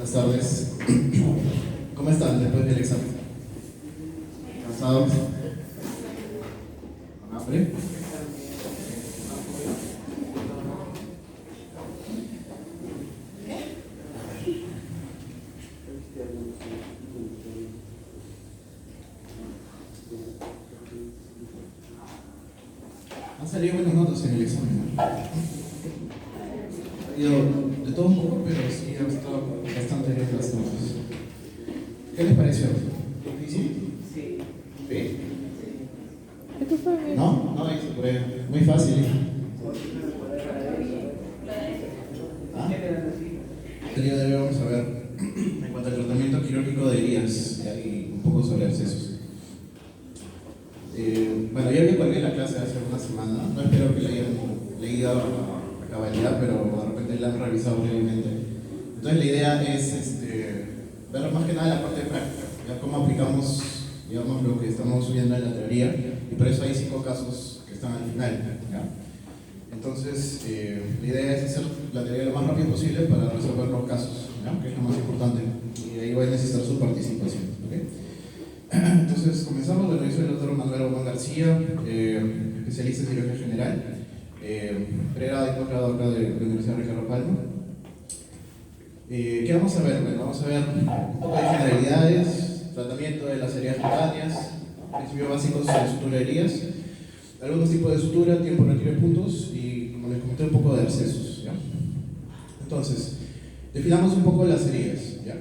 Buenas tardes. ¿Cómo están después del examen? ¿Cansados? ¿Con hambre? Han salido buenas notas en el examen, ¿no? Ha salido de todo un poco, pero sí ha estado bastante bien las notas. ¿Qué les pareció? ¿Difícil? Sí. ¿Sí? ¿No? No, es muy fácil. ¿Ah? El día de hoy vamos a ver en cuanto al tratamiento quirúrgico de heridas y un poco sobre abscesos. Bueno, ya vi cuál es la clase hace una semana, no espero que la hayan leído a cabalidad, pero de repente la han revisado brevemente. Entonces la idea es ver más que nada la parte práctica, ya cómo aplicamos, digamos, lo que estamos viendo en la teoría, y por eso hay 5 casos que están al final, ¿ya? Entonces, la idea es hacer la teoría lo más rápido posible para resolver los casos, ¿ya? Que es lo más importante, y ahí voy a necesitar su participación, ¿okay? Entonces, comenzamos. Bueno, yo soy el doctor Manuel Román García, especialista en cirugía general, pregrado y posgrado acá de la Universidad Ricardo Palma. ¿Qué vamos a ver? Bueno, vamos a ver un poco de generalidades, tratamiento de las heridas cutáneas, principios básicos de sutura de heridas, algunos tipos de sutura, tiempo de retiro de puntos y, como les comenté, un poco de abscesos, ¿ya? Entonces, definamos un poco las heridas, ¿ya?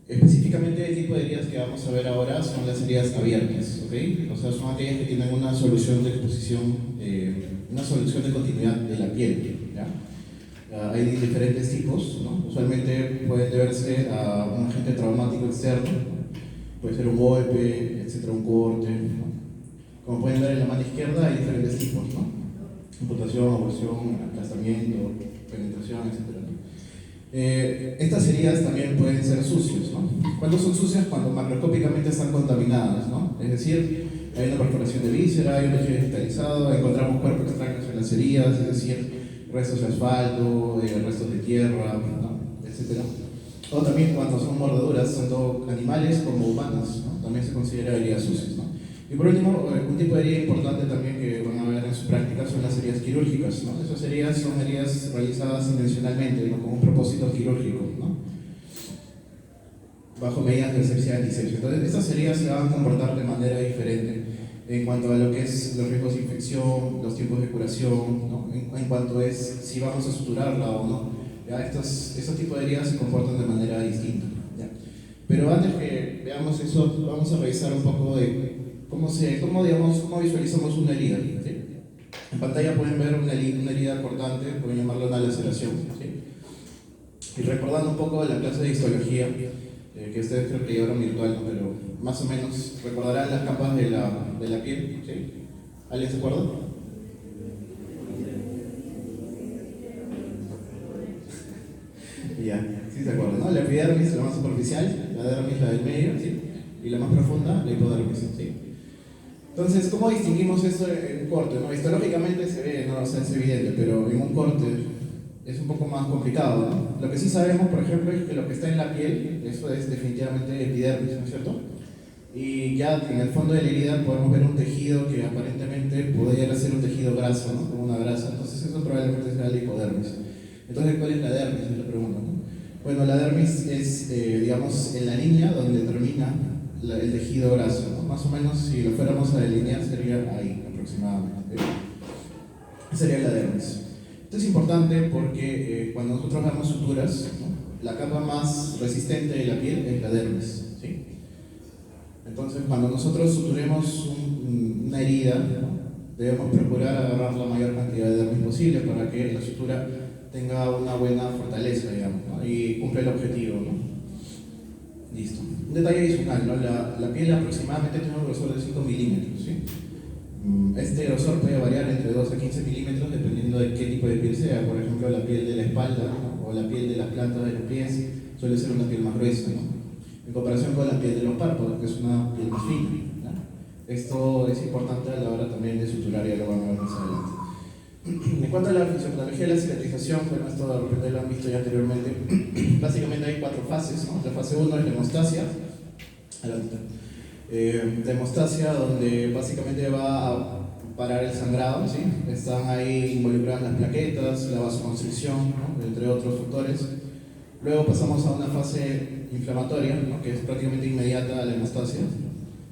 Específicamente el tipo de heridas que vamos a ver ahora son las heridas abiertas, ¿ok? O sea, son aquellas que tienen una solución de exposición, una solución de continuidad de la piel, ¿ya? Hay diferentes tipos, ¿no? Usualmente pueden deberse a un agente traumático externo, puede ser un golpe, etcétera, un corte, ¿no? Como pueden ver en la mano izquierda hay diferentes tipos, ¿no? Amputación, abrasión, aplastamiento, penetración, etcétera, ¿no? Estas heridas también pueden ser sucios, ¿no? ¿Cuándo son sucias? Cuando macroscópicamente están contaminadas, ¿no? Es decir, hay una perforación de víscera, hay un tejido digitalizado, encontramos cuerpos extraños en las heridas, es decir, restos de asfalto, restos de tierra, ¿no? Etcétera. O también cuando son mordeduras, tanto animales como humanas, ¿no? También se considera heridas sucias, ¿no? Y por último, un tipo de herida importante también que van a ver en su práctica son las heridas quirúrgicas, ¿no? Esas heridas son heridas realizadas intencionalmente, ¿no? Con un propósito quirúrgico, ¿no? Bajo medidas de asepsia y antisepsia. Entonces, estas heridas se van a comportar de manera diferente en cuanto a lo que es los riesgos de infección, los tiempos de curación, ¿no? En cuanto es si vamos a suturarla o no. ¿Ya? Estos tipos de heridas se comportan de manera distinta, ¿ya? Pero antes que veamos eso, vamos a revisar un poco de cómo visualizamos una herida, ¿sí? En pantalla pueden ver una herida cortante, pueden llamarla una laceración, ¿sí? Y recordando un poco la clase de histología, que ustedes creo que llevaron virtual, ¿no? Pero más o menos recordarán las capas de la piel, ¿sí? ¿Alguien se acuerda? Ya, sí se acuerdan, ¿no? La epidermis, la más superficial, la dermis, la del medio, ¿sí? Y la más profunda, la hipodermis, ¿sí? Entonces, ¿cómo distinguimos eso en un corte? ¿No? Histológicamente se ve, ¿no? O sea, es evidente, pero en un corte es un poco más complicado, ¿no? Lo que sí sabemos, por ejemplo, es que lo que está en la piel, eso es definitivamente epidermis, ¿no es cierto? Y ya en el fondo de la herida podemos ver un tejido que aparentemente podría ser un tejido graso, ¿no? Como una grasa, entonces eso probablemente sea la hipodermis. Entonces, ¿cuál es la dermis? Es la pregunta, ¿no? Bueno, la dermis es, digamos, en la línea donde termina el tejido graso, ¿no? Más o menos, si lo fuéramos a delinear, sería ahí aproximadamente. Sería la dermis. Esto es importante porque cuando nosotros damos suturas, ¿no? La capa más resistente de la piel es la dermis, ¿sí? Entonces, cuando nosotros suturemos una herida, ¿no? Debemos procurar agarrar la mayor cantidad de dermis posible para que la sutura tenga una buena fortaleza, digamos, ¿no? Y cumpla el objetivo, ¿no? Listo. Un detalle adicional, ¿no? La piel aproximadamente tiene un grosor de 5 milímetros, ¿sí? Este grosor puede variar entre 2 a 15 milímetros dependiendo de qué tipo de piel sea. Por ejemplo, la piel de la espalda, ¿no? O la piel de las plantas de los pies suele ser una piel más gruesa, ¿no? En comparación con la piel de los párpados, que es una piel más fina, ¿no? Esto es importante a la hora también de suturar, y lo van a ver más adelante. En cuanto a la fisiopatología de la cicatrización, bueno, esto de repente lo han visto ya anteriormente. básicamente hay 4 fases, ¿no? La fase 1 es la hemostasia, la hemostasia donde básicamente va a parar el sangrado, ¿sí? Están ahí involucradas las plaquetas, la vasoconstricción, ¿no? Entre otros factores. Luego pasamos a una fase inflamatoria, ¿no? Que es prácticamente inmediata a la hemostasia,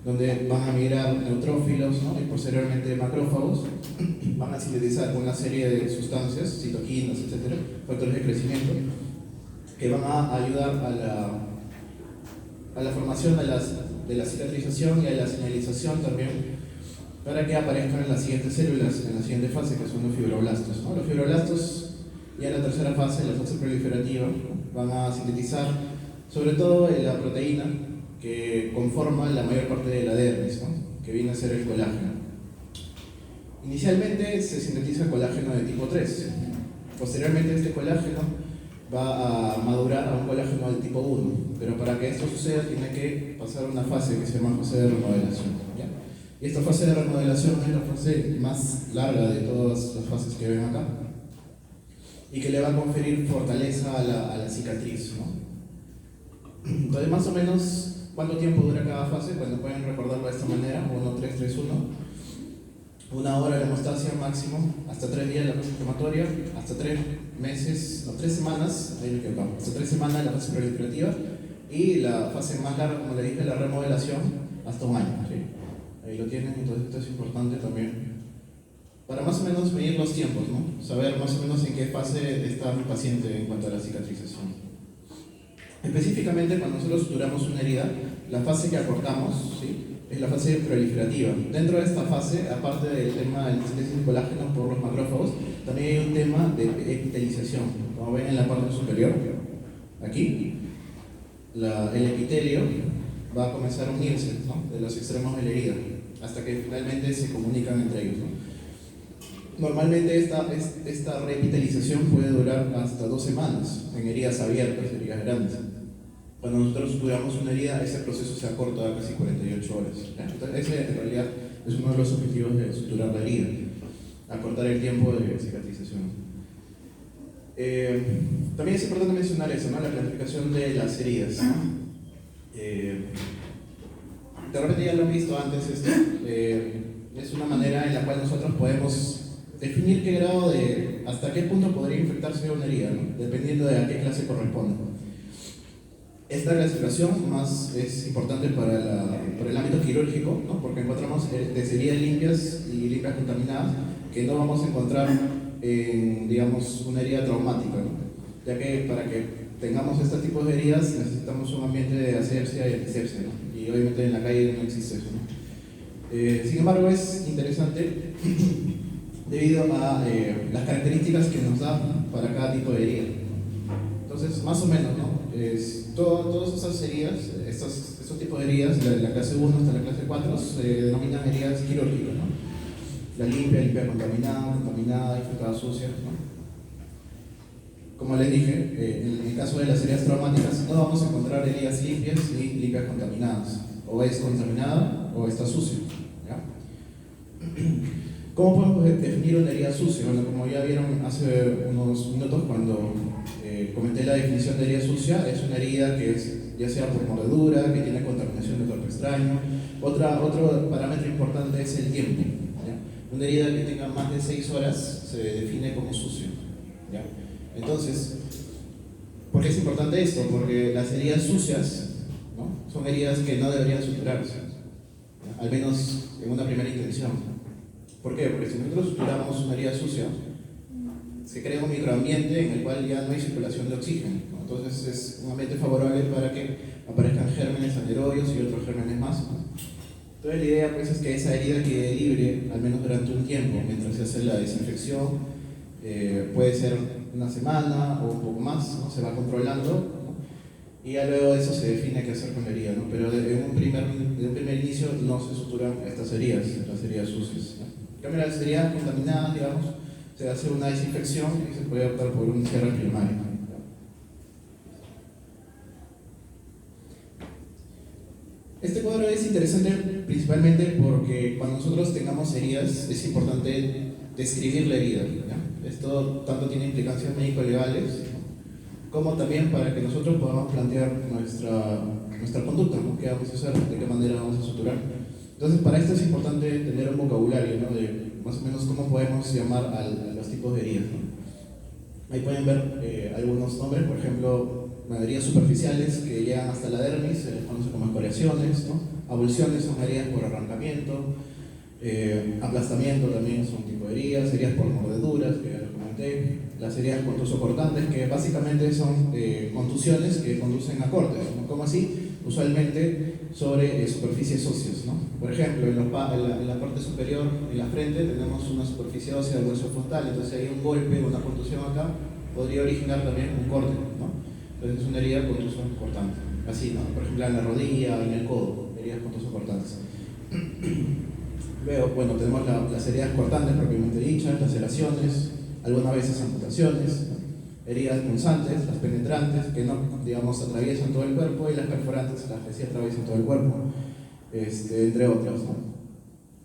donde van a migrar neutrófilos, ¿no? Y posteriormente macrófagos, van a sintetizar una serie de sustancias, citoquinas, etcétera, factores de crecimiento, que van a ayudar a la formación de la cicatrización y a la señalización también, para que aparezcan en las siguientes células, en la siguiente fase, que son los fibroblastos, ¿no? Los fibroblastos, ya en la tercera fase, la fase proliferativa, ¿no? Van a sintetizar sobre todo la proteína que conforma la mayor parte de la dermis, ¿no? Que viene a ser el colágeno. Inicialmente se sintetiza colágeno de tipo 3. Posteriormente este colágeno va a madurar a un colágeno de tipo 1, pero para que esto suceda tiene que pasar una fase que se llama fase de remodelación, ¿ya? Y esta fase de remodelación es la fase más larga de todas las fases que ven acá y que le va a conferir fortaleza a la cicatriz, ¿no? Entonces, más o menos, ¿cuánto tiempo dura cada fase? Bueno, pueden recordarlo de esta manera: 1, 3, 3, 1. 1 hora la hemostasia máximo, hasta 3 días la fase inflamatoria, hasta 3 meses, no, 3 semanas, ahí me quedo acá, hasta 3 semanas la fase proliferativa, y la fase más larga, como le dije, la remodelación, hasta 1 año, ¿sí? Ahí lo tienen. Entonces esto es importante también para más o menos medir los tiempos, ¿no? Saber más o menos en qué fase está mi paciente en cuanto a la cicatrización. Específicamente, cuando nosotros suturamos una herida, la fase que acortamos, ¿sí?, es la fase proliferativa. Dentro de esta fase, aparte del tema de la síntesis de colágeno por los macrófagos, también hay un tema de epitelización. Como ven en la parte superior, aquí, el epitelio va a comenzar a unirse, ¿no?, de los extremos de la herida, hasta que finalmente se comunican entre ellos, ¿no? Normalmente esta reepitelización puede durar hasta 2 semanas en heridas abiertas, heridas grandes. Cuando nosotros suturamos una herida, ese proceso se acorta a casi 48 horas. ¿Ya? Entonces, ese en realidad es uno de los objetivos de suturar la herida, acortar el tiempo de cicatrización. También es importante mencionar eso, ¿no?, la clasificación de las heridas. De repente ya lo han visto antes esto. Es una manera en la cual nosotros podemos definir qué grado hasta qué punto podría infectarse una herida, ¿no?, dependiendo de a qué clase corresponde. Esta clasificación más es importante para el ámbito quirúrgico, ¿no?, porque encontramos desde heridas limpias y limpias contaminadas, que no vamos a encontrar en, digamos, una herida traumática, ¿no?, ya que para que tengamos este tipo de heridas necesitamos un ambiente de asepsia y antisepsia, ¿no?, y obviamente en la calle no existe eso, ¿no? Sin embargo, es interesante debido a las características que nos da para cada tipo de herida. Entonces, más o menos, ¿no?, todas esas heridas, estos tipos de heridas, de la clase 1 hasta la clase 4, se denominan heridas quirúrgicas, ¿no? La limpia contaminada, infectada, sucia, ¿no? Como les dije, en el caso de las heridas traumáticas no vamos a encontrar heridas limpias ni limpias contaminadas. O es contaminada o está sucia, ¿ya? ¿Cómo podemos definir una herida sucia? Bueno, como ya vieron hace unos minutos cuando comenté la definición de herida sucia, es una herida que es ya sea por mordedura, que tiene contaminación de cuerpo extraño. Otro parámetro importante es el tiempo, ¿ya? Una herida que tenga más de 6 horas se define como sucia, ¿ya? Entonces, ¿por qué es importante esto? Porque las heridas sucias, ¿no?, son heridas que no deberían suturarse, ¿ya?, al menos en una primera intención. ¿Por qué? Porque si nosotros suturamos una herida sucia, se crea un microambiente en el cual ya no hay circulación de oxígeno, ¿no? Entonces es un ambiente favorable para que aparezcan gérmenes anaerobios y otros gérmenes más, ¿no? Entonces la idea, pues, es que esa herida quede libre al menos durante un tiempo mientras se hace la desinfección. Puede ser una semana o un poco más, ¿no? Se va controlando, ¿no?, y ya luego de eso se define qué hacer con la herida, ¿no? Pero de un primer inicio no se suturan estas heridas, las heridas sucias, ¿no? En cambio, las heridas contaminadas, digamos, se hace una desinfección y se puede optar por un cierre primario, ¿no? Este cuadro es interesante principalmente porque cuando nosotros tengamos heridas es importante describir la herida, ¿ya? Esto tanto tiene implicancias médico-legales, ¿no?, como también para que nosotros podamos plantear nuestra conducta, ¿no? ¿Qué vamos a hacer? ¿De qué manera vamos a suturar? Entonces, para esto es importante tener un vocabulario, ¿no? De más o menos cómo podemos llamar a los tipos de heridas, ¿no? Ahí pueden ver algunos nombres, por ejemplo, heridas superficiales que llegan hasta la dermis, se les conoce como escoriaciones, ¿no? Avulsiones son heridas por arrancamiento, aplastamiento también son un tipo de heridas, heridas por mordeduras, que ya les comenté, las heridas contusocortantes, que básicamente son contusiones que conducen a cortes, ¿no? Como así, usualmente sobre superficies óseas, ¿no? Por ejemplo, en la parte superior, en la frente, tenemos una superficie ósea del hueso frontal, entonces hay un golpe, una contusión acá, podría originar también un corte, ¿no? Entonces es una herida contusocortante, así, ¿no? Por ejemplo, en la rodilla, en el codo, heridas contusocortantes. Luego, bueno, tenemos las heridas cortantes propiamente dichas, laceraciones, algunas veces amputaciones, ¿no? Heridas punzantes, las penetrantes, que no, digamos, atraviesan todo el cuerpo, y las perforantes, las que sí atraviesan todo el cuerpo, entre otras, ¿no?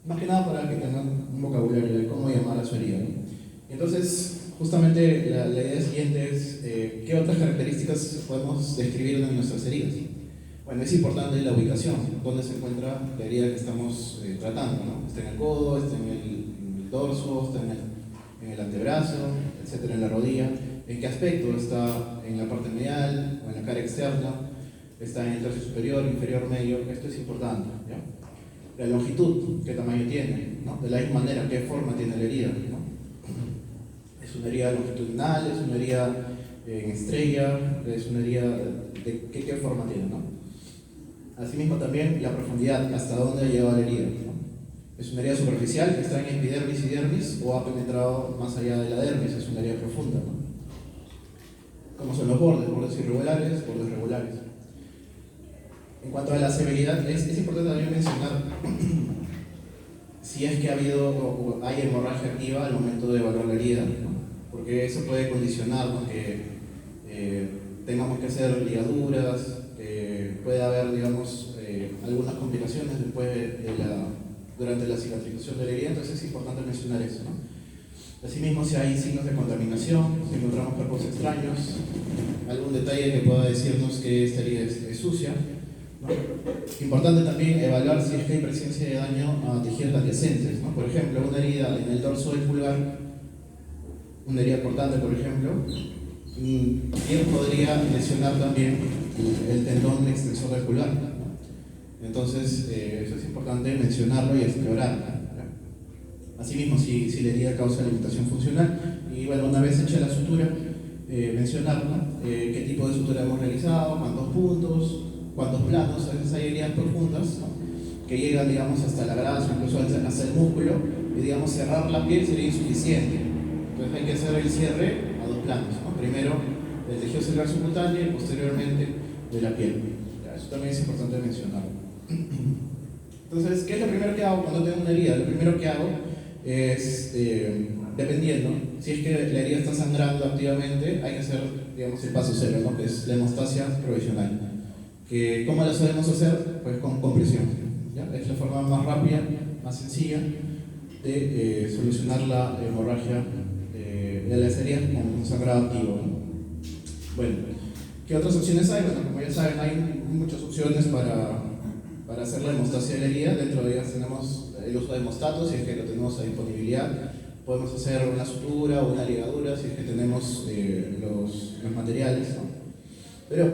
Más que nada para que tengan un vocabulario de cómo llamar a su herida, ¿no? Entonces, justamente la idea siguiente es qué otras características podemos describir de nuestras heridas. Bueno, es importante la ubicación, dónde se encuentra la herida que estamos tratando, ¿no? Está en el codo, está en el dorso, está en el antebrazo, etcétera, en la rodilla. ¿En qué aspecto? ¿Está en la parte medial o en la cara externa? ¿Está en el tercio superior, inferior, medio? Esto es importante, ¿ya? La longitud, ¿qué tamaño tiene? ¿No? De la misma manera, ¿qué forma tiene la herida? ¿No? ¿Es una herida longitudinal? ¿Es una herida en estrella? ¿Es una herida de qué forma tiene? ¿No? Asimismo también la profundidad, hasta dónde ha llegado la herida, ¿no? ¿Es una herida superficial que está en epidermis y dermis o ha penetrado más allá de la dermis? Es una herida profunda, ¿no? ¿Cómo son los bordes? Bordes irregulares, bordes regulares. En cuanto a la severidad, es importante también mencionar si es que ha habido o hay hemorragia activa al momento de evaluar la herida, ¿no? Porque eso puede condicionar, ¿no? Que tengamos que hacer ligaduras, puede haber, digamos, algunas complicaciones después durante la cicatrización de la herida, entonces es importante mencionar eso, ¿no? Asimismo, si hay signos de contaminación, si encontramos cuerpos extraños, algún detalle que pueda decirnos que esta herida es sucia, ¿no? Importante también evaluar si es que hay presencia de daño a tejidos adyacentes, ¿no? Por ejemplo, una herida en el dorso del pulgar, una herida cortante, por ejemplo, bien podría lesionar también el tendón extensor del pulgar, ¿no? Entonces, eso es importante mencionarlo y explorarlo. Asimismo, si la herida causa limitación funcional, y bueno, una vez hecha la sutura, mencionar, ¿no? Qué tipo de sutura hemos realizado, cuántos puntos, cuántos planos. A veces hay heridas profundas, ¿no? Que llegan, digamos, hasta la grasa, incluso hasta el músculo, y digamos, cerrar la piel sería insuficiente. Entonces hay que hacer el cierre a dos planos, ¿no? Primero del tejido celular subcutáneo y posteriormente de la piel. Eso también es importante mencionarlo. Entonces, ¿qué es lo primero que hago cuando tengo una herida? Lo primero que hago es, dependiendo, si es que la herida está sangrando activamente, hay que hacer, digamos, el paso cero, ¿no? Que es la hemostasia provisional. ¿Cómo la sabemos hacer? Pues con compresión, ¿ya? Es la forma más rápida, más sencilla de solucionar la hemorragia de las heridas con un sangrado activo, ¿no? Bueno, ¿qué otras opciones hay? Bueno, como ya saben, hay muchas opciones para hacer la hemostasia de la herida. Dentro de ellas tenemos el uso de hemostatos, si es que lo tenemos a disponibilidad. Podemos hacer una sutura o una ligadura, si es que tenemos los materiales, ¿no? Pero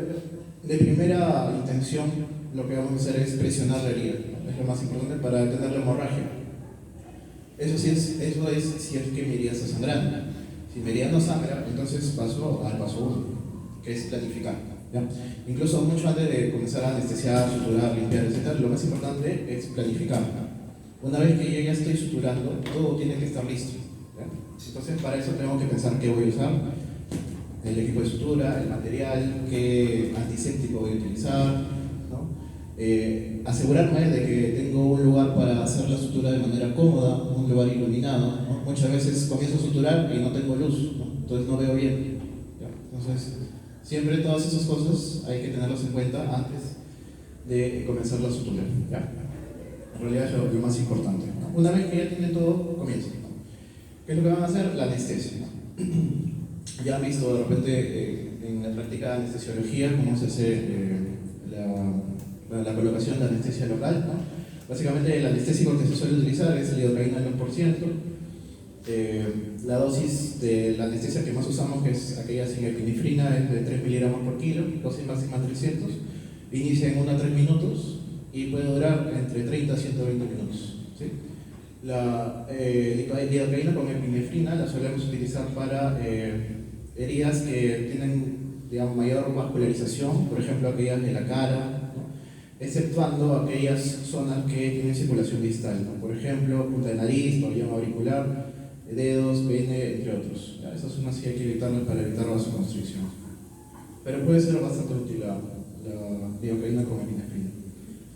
de primera intención, lo que vamos a hacer es presionar la herida, ¿no? Es lo más importante para detener la hemorragia. Eso es si es que mi herida está sangrando. Si mi herida no sangra, entonces paso al paso 1, que es planificar, ¿ya? Incluso mucho antes de comenzar a anestesiar, suturar, limpiar, etc., lo más importante es planificar. Una vez que yo ya estoy suturando, todo tiene que estar listo, ¿ya? Entonces, para eso tengo que pensar qué voy a usar, el equipo de sutura, el material, qué antiséptico voy a utilizar, ¿no? Asegurarme de que tengo un lugar para hacer la sutura de manera cómoda, un lugar iluminado, ¿no? Muchas veces comienzo a suturar y no tengo luz, ¿no? Entonces no veo bien, ¿ya? Entonces, siempre todas esas cosas hay que tenerlas en cuenta antes de comenzar la sutura, ¿ya? En realidad es lo más importante, ¿no? Una vez que ya tienen todo, comienzo, ¿no? ¿Qué es lo que van a hacer? La anestesia, ¿no? Ya han visto de repente en la práctica de anestesiología, cómo se hace la colocación de anestesia local, ¿no? Básicamente el anestésico que se suele utilizar es el lidocaína al 1%. La dosis de la anestesia que más usamos, que es aquella sin epinefrina, es de 3 miligramos por kilo, dosis máxima 300. Inicia en 1 a 3 minutos y puede durar entre 30 a 120 minutos. ¿Sí? La lidocaína con epinefrina la solemos utilizar para heridas que tienen, digamos, mayor vascularización, por ejemplo aquellas de la cara, ¿no? Exceptuando aquellas zonas que tienen circulación distal, ¿no? Por ejemplo, punta de nariz, pabellón auricular, dedos, pene, entre otros. ¿Ya? Esas zonas sí hay que evitarlas para evitar vasoconstricción. Pero puede ser bastante útil la lidocaína con epinefrina.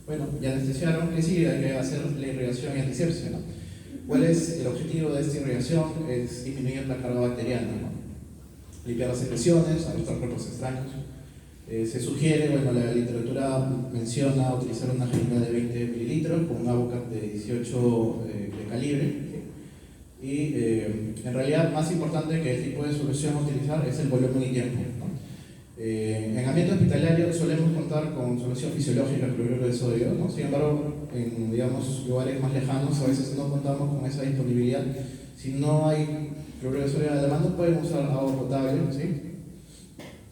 Bueno, ya anestesiaron, ¿qué sigue? Hay que hacer la irrigación y antisepsia, ¿no? ¿Cuál es el objetivo de esta irrigación? Es disminuir la carga bacteriana, ¿no? Limpiar las secreciones, arrastrar cuerpos extraños. Se sugiere, bueno, la literatura menciona utilizar una jeringa de 20 mililitros con un Avocat de 18 de calibre. ¿Sí? Y en realidad, más importante que el tipo de solución a utilizar es el volumen y tiempo, ¿no? En ambiente hospitalario solemos contar con solución fisiológica, cloruro de sodio, ¿no? Sin embargo, en, digamos, lugares más lejanos a veces no contamos con esa disponibilidad. Si no hay cloruro de sodio a la mano, pueden usar agua potable, ¿sí?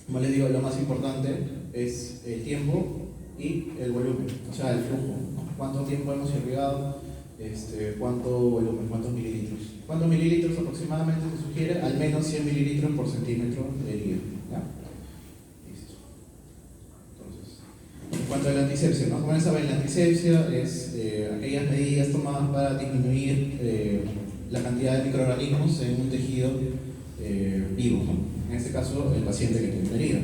Como les digo, lo más importante es el tiempo y el volumen, o sea, el flujo, ¿no? ¿Cuánto tiempo hemos irrigado? ¿Cuánto volumen? ¿Cuántos mililitros? ¿Cuántos mililitros aproximadamente se sugiere? Al menos 100 mililitros por centímetro de herida. ¿Ya? Listo. Entonces, en cuanto a la antisepsia, ¿no? Como ya saben, la antisepsia es aquellas medidas tomadas para disminuir la cantidad de microorganismos en un tejido vivo, ¿no? En este caso, el paciente que tiene una herida.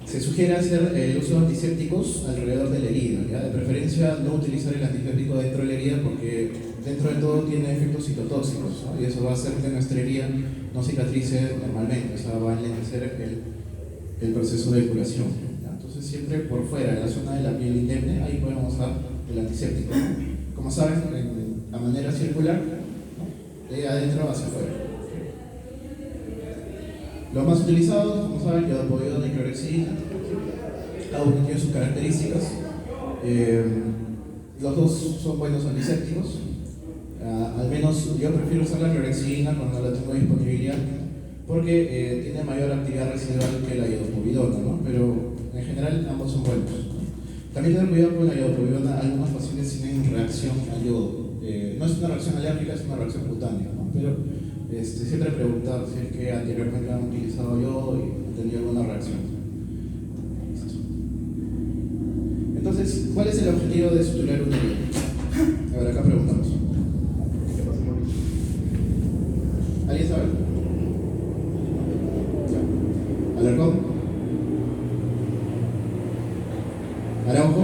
Se sugiere hacer el uso de antisépticos alrededor de la herida, ¿ya? De preferencia no utilizar el antiséptico dentro de la herida porque dentro de todo tiene efectos citotóxicos, ¿no? Y eso va a hacer que nuestra herida no cicatrice normalmente, o sea, va a enlentecer el proceso de curación, ¿ya? Entonces siempre por fuera, en la zona de la piel indemne, ahí podemos usar el antiséptico. Como saben, a manera circular, ¿no? De adentro hacia afuera. Los más utilizados, como saben, iodopovidona y clorexidina. Cada uno tiene sus características. Los dos son buenos antisépticos. Al menos yo prefiero usar la clorexidina cuando la tengo disponibilidad, porque tiene mayor actividad residual que la iodopovidona, ¿no? Pero en general ambos son buenos. También tener cuidado con la iodopovidona, algunos pacientes tienen reacción al yodo. No es una reacción alérgica, es una reacción cutánea, ¿no? Pero siempre preguntar si es que anteriormente han utilizado yodo y han tenido alguna reacción. Entonces, ¿cuál es el objetivo de suturar una herida? A ver, acá preguntamos. ¿Qué pasa, Mauricio? ¿Alguien sabe? Ya. ¿Alarcón? ¿Araujo?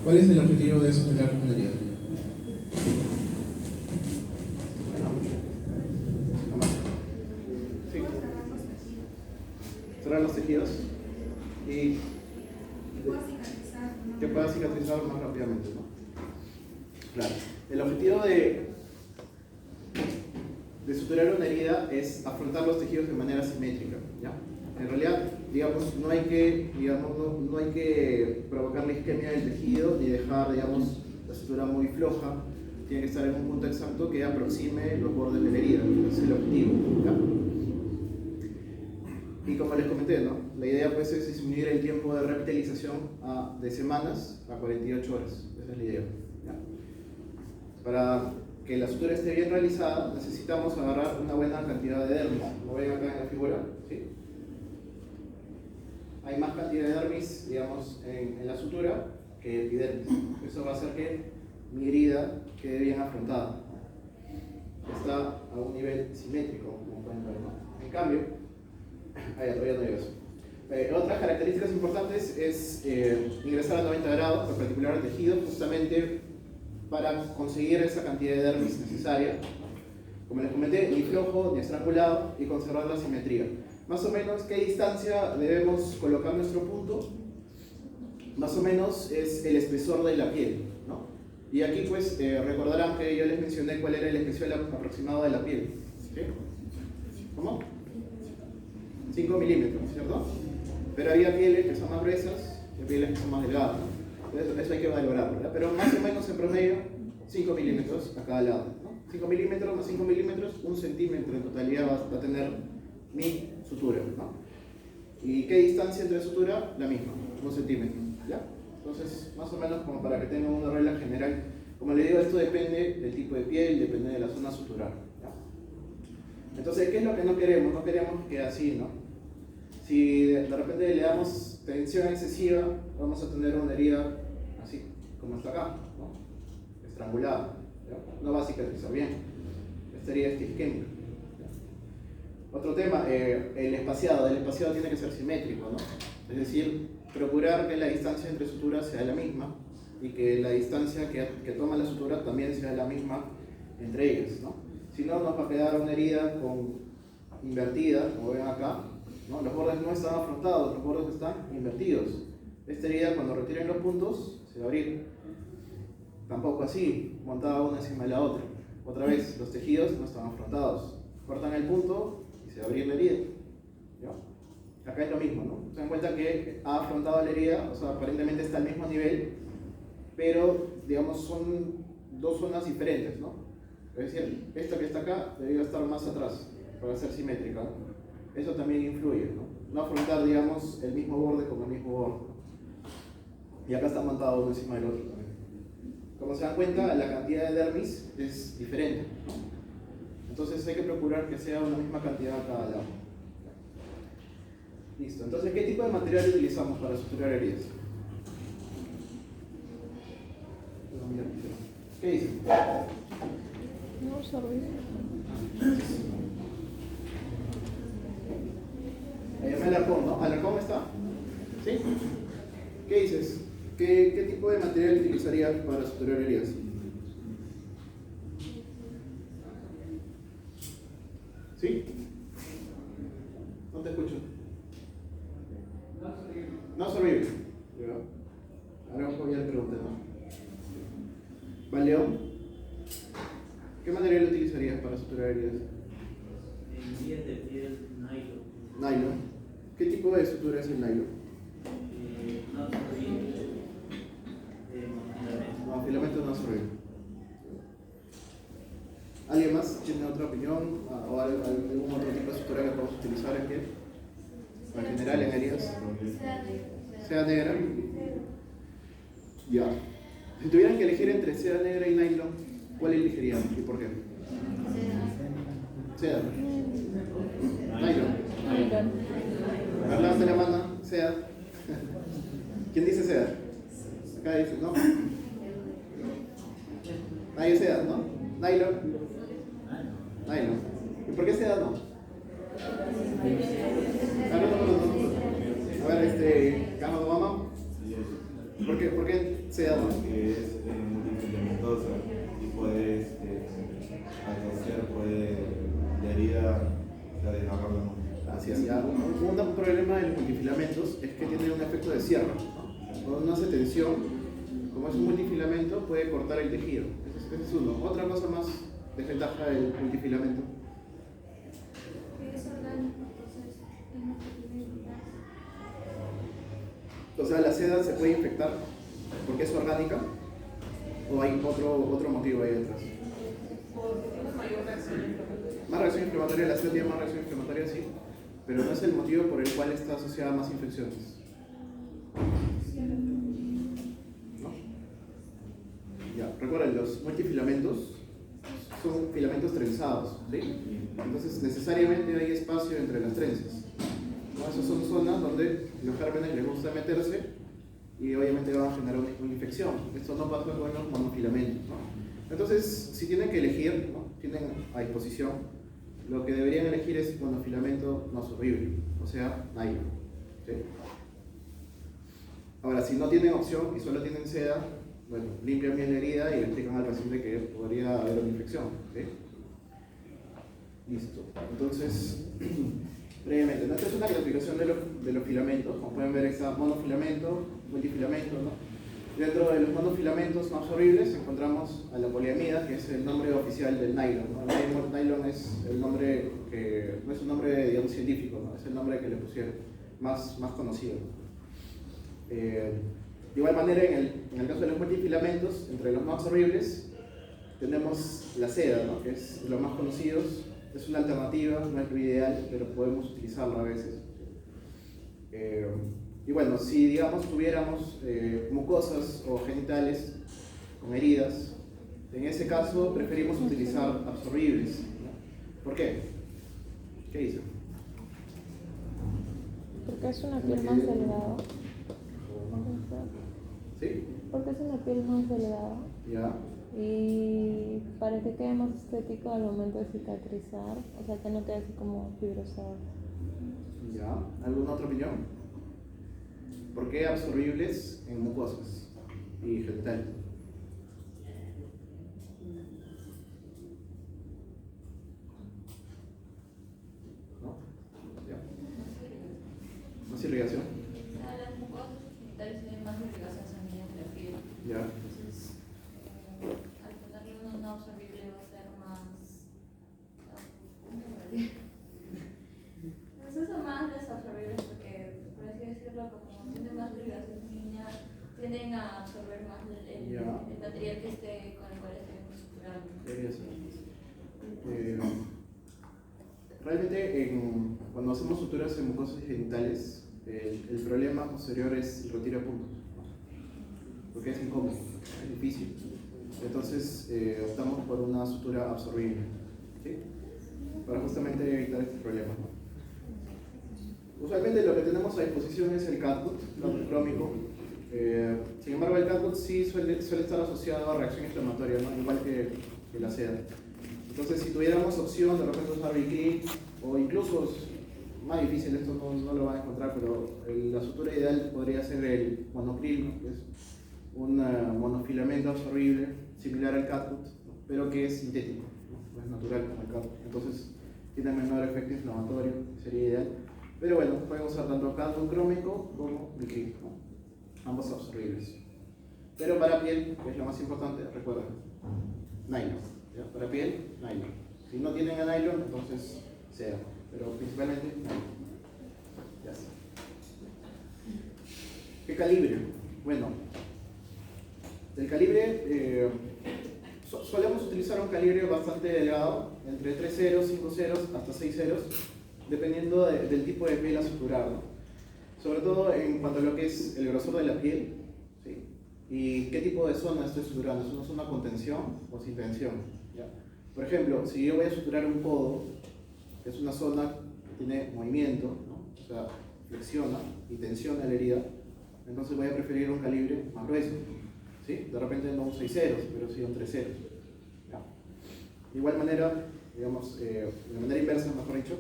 ¿Cuál es el objetivo de suturar una herida? Cerrar los tejidos y que pueda cicatrizar más rápidamente, ¿no? Claro. El objetivo de suturar una herida es afrontar los tejidos de manera simétrica, ¿ya? En realidad, digamos, no hay que provocar la isquemia del tejido ni dejar, digamos, la sutura muy floja. Tiene que estar en un punto exacto que aproxime los bordes de la herida. Ese es el objetivo, ¿ya? Y como les comenté, ¿no? La idea pues es disminuir el tiempo de revitalización de semanas a 48 horas. Esa es la idea, ¿ya? Para que la sutura esté bien realizada, necesitamos agarrar una buena cantidad de dermis. Como ven acá en la figura, ¿sí? Hay más cantidad de dermis, digamos, en la sutura que epidermis. Eso va a hacer que mi herida quede bien afrontada. Está a un nivel simétrico, como pueden ver, ¿no? En cambio, todavía no llego a eso. Otras características importantes es ingresar a 90 grados, perpendicular al tejido, justamente para conseguir esa cantidad de dermis necesaria. Como les comenté, ni flojo ni estrangulado y conservar la simetría. Más o menos, ¿qué distancia debemos colocar nuestro punto? Más o menos es el espesor de la piel, ¿no? Y aquí pues recordarán que yo les mencioné cuál era el espesor aproximado de la piel. ¿Sí? ¿Cómo? 5 milímetros, ¿cierto? Pero había pieles que son más gruesas y pieles que son más delgadas, ¿no? Eso hay que valorarlo, ¿verdad? Pero más o menos en promedio 5 milímetros a cada lado, ¿no? 5 milímetros más 5 milímetros, 1 centímetro en totalidad va a tener mi sutura, ¿no? ¿Y qué distancia entre sutura? La misma, 1 centímetro, ¿ya? Entonces, más o menos como para que tengan una regla general. Como le digo, esto depende del tipo de piel, depende de la zona sutural, ¿ya? Entonces, ¿qué es lo que no queremos? No queremos que así, ¿no? Si de repente le damos tensión excesiva, vamos a tener una herida así, como está acá, ¿no? Estrangulada, ¿ya? No va a cicatrizar bien. Esta herida es isquémica. Otro tema, el espaciado. El espaciado tiene que ser simétrico, ¿no? Es decir, procurar que la distancia entre suturas sea la misma y que la distancia que toma la sutura también sea la misma entre ellas, ¿no? Si no, nos va a quedar una herida invertida, como ven acá, ¿no? Los bordes no están afrontados, los bordes están invertidos. Esta herida, cuando retiren los puntos, se va a abrir. Tampoco así, montada una encima de la otra. Otra vez, los tejidos no están afrontados. Cortan el punto y se va a abrir la herida, ¿ya? Acá es lo mismo, ¿no? Se dan cuenta que ha afrontado la herida, o sea, aparentemente está al mismo nivel, pero, digamos, son dos zonas diferentes, ¿no? Es decir, esta que está acá debería estar más atrás para ser simétrica, ¿no? Eso también influye, ¿no? No afrontar, digamos, el mismo borde con el mismo borde. Y acá está montado uno encima del otro también. Como se dan cuenta, la cantidad de dermis es diferente, ¿no? Entonces hay que procurar que sea una misma cantidad a cada lado. Listo. Entonces, ¿qué tipo de material utilizamos para suturar heridas? ¿Qué dice? No absorbe. Llamé al arcón, ¿no? ¿Al arcón está? ¿Sí? ¿Qué dices? ¿Qué tipo de material utilizarías para suturar heridas? ¿Sí? No te escucho. No absorbible. Ahora voy a la pregunta, ¿no? ¿Valeón? ¿Qué material utilizarías para suturar heridas? Heridas de piel nylon. Nylon. ¿Qué tipo de sutura es el nylon? No absorbible. Filamento. No, filamento no absorbible. ¿Alguien más tiene otra opinión? ¿O algún otro tipo de sutura que podemos utilizar aquí? En general en heridas. ¿Seda negra? Ya. Si tuvieran que elegir entre seda negra y nylon, ¿cuál elegirían y por qué? Seda. Nylon. Levanta la mano, seda. ¿Quién dice seda? Acá dice, ¿no? Nadie seda, ¿no? Nylon. Nylon. ¿Y por qué seda no? A ver, Carlos Obama. ¿Por qué seda no? Porque es multifilamentosa y puede asociar, la herida, desgarrarla mucho. Así es, ya. Un problema de los multifilamentos es que tiene un efecto de cierre, ¿no? Cuando uno hace tensión, como es un multifilamento, puede cortar el tejido. Ese es uno. Otra cosa más desventaja del multifilamento. O sea, la seda se puede infectar porque es orgánica o hay otro motivo ahí detrás. Más reacción inflamatoria, la seda tiene más reacción inflamatoria, sí, pero no es el motivo por el cual está asociada a más infecciones. ¿No? Ya, recuerden, los multifilamentos son filamentos trenzados, ¿sí? Entonces necesariamente hay espacio entre las trenzas, ¿no? Esas son zonas donde los gérmenes les gusta meterse y obviamente van a generar una infección. Esto no pasa con los monofilamentos, ¿no? Entonces, si tienen que elegir, ¿no? Tienen a disposición, lo que deberían elegir es monofilamento no absorbible, o sea, nylon, ¿sí? Ahora, si no tienen opción y solo tienen seda, bueno, limpian bien la herida y le explican al paciente que podría haber una infección, ¿sí? Listo. Entonces, brevemente, ¿no? Esta es una clasificación de los filamentos. Como pueden ver, está monofilamento, multifilamento, ¿no? Dentro de los monofilamentos no absorbibles encontramos a la poliamida, que es el nombre oficial del nylon, ¿no? El nylon es el nombre que no es un nombre, digamos, científico, ¿no? Es el nombre que le pusieron, más conocido. De igual manera, en el caso de los multifilamentos, entre los no absorbibles, tenemos la seda, ¿no? Que es lo más conocido, es una alternativa, no es lo ideal, pero podemos utilizarla a veces. Y bueno, si digamos tuviéramos mucosas o genitales con heridas, en ese caso preferimos utilizar absorbibles, ¿no? ¿Por qué? ¿Qué dicen? Porque es una piel más delgada. ¿Sí? Porque es una piel más delgada. Ya. Y para que quede más estético al momento de cicatrizar, o sea, que no quede así como fibrosado. Ya. ¿Alguna otra opinión? ¿Por qué absorbibles en mucosas y genitales? ¿No? Ya. ¿Más irrigación? Las mucosas genitales tienen más irrigación sanguínea que la piel. Ya. Entonces, al ponerle uno no absorbible va a ser más. ¿Cómo se dice? Nos usa más los absorbibles porque, por así decirlo, como tienen más irrigación sanguínea, tienden a absorber más el material que esté con el cual estemos suturando. Debería ser. Realmente, cuando hacemos suturas en mucosas y genitales, el problema posterior es el retiro de puntos, ¿no? Porque es incómodo, es difícil. Entonces, optamos por una sutura absorbible, ¿sí? Para justamente evitar este problema, ¿no? Usualmente lo que tenemos a disposición es el catgut crómico. Sin embargo, el catgut sí suele estar asociado a reacción inflamatoria, ¿no? Igual que la seda. Entonces, si tuviéramos opción de repente usar biclí, o incluso más difícil, esto no lo van a encontrar, pero la sutura ideal podría ser el monocril, ¿no? Que es un monofilamento absorbible similar al catgut, ¿no? Pero que es sintético, no es natural como el catgut. Entonces, tiene menor efecto inflamatorio, sería ideal. Pero bueno, podemos usar tanto catgut crómico como biclí, ¿no? Ambos absorbibles. Pero para piel, que es lo más importante, recuerda, nylon. ¿Ya? Para piel, nylon. Si no tienen a nylon, entonces seda, pero principalmente nylon. Ya está. ¿Qué calibre? Bueno, del calibre solemos utilizar un calibre bastante delgado, entre 3 ceros, 5 ceros, hasta 6 ceros, dependiendo del tipo de piel a suturar, ¿no? Sobre todo en cuanto a lo que es el grosor de la piel, ¿sí? Y qué tipo de zona estoy suturando, ¿es una zona con tensión o sin tensión? ¿Ya? Por ejemplo, si yo voy a suturar un codo, que es una zona que tiene movimiento, ¿no? O sea, flexiona y tensiona la herida, entonces voy a preferir un calibre más grueso, ¿sí? De repente no un 6 ceros, pero sí un 3 ceros. ¿Ya? De igual manera, digamos, de manera inversa, mejor dicho,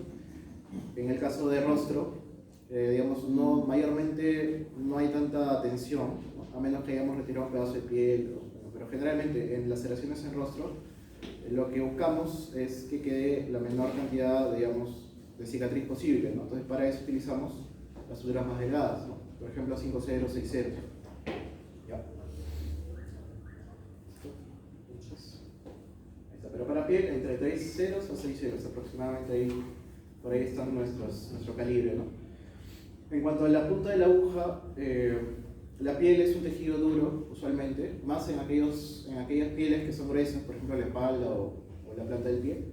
en el caso de rostro, digamos, mayormente no hay tanta tensión, ¿no? A menos que hayamos retirado un pedazo de piel, pero generalmente en laceraciones en rostro, lo que buscamos es que quede la menor cantidad, digamos, de cicatriz posible, ¿no? Entonces para eso utilizamos las suturas más delgadas, ¿no? Por ejemplo 5 ceros, 6 ceros. ¿Ya? Ahí está. Pero para piel entre 3 ceros a 6 ceros aproximadamente, ahí, por ahí están nuestro calibre, ¿no? En cuanto a la punta de la aguja, la piel es un tejido duro, usualmente, más en aquellas pieles que son gruesas, por ejemplo la espalda o la planta del pie.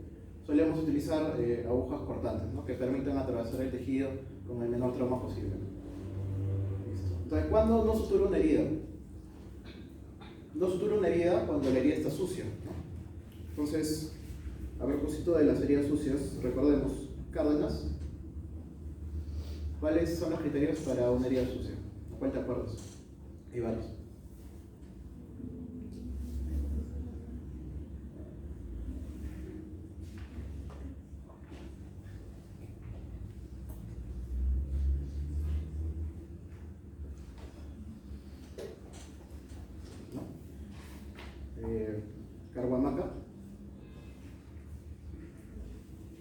Solemos utilizar agujas cortantes, ¿no? Que permitan atravesar el tejido con el menor trauma posible. Listo. Entonces, ¿cuándo no sutura una herida? No sutura una herida cuando la herida está sucia, ¿no? Entonces, a propósito de las heridas sucias, recordemos, Cárdenas, ¿cuáles son los criterios para una herida sucia? ¿A cuál te acuerdas? Hay varios. ¿No? Carhuamaca.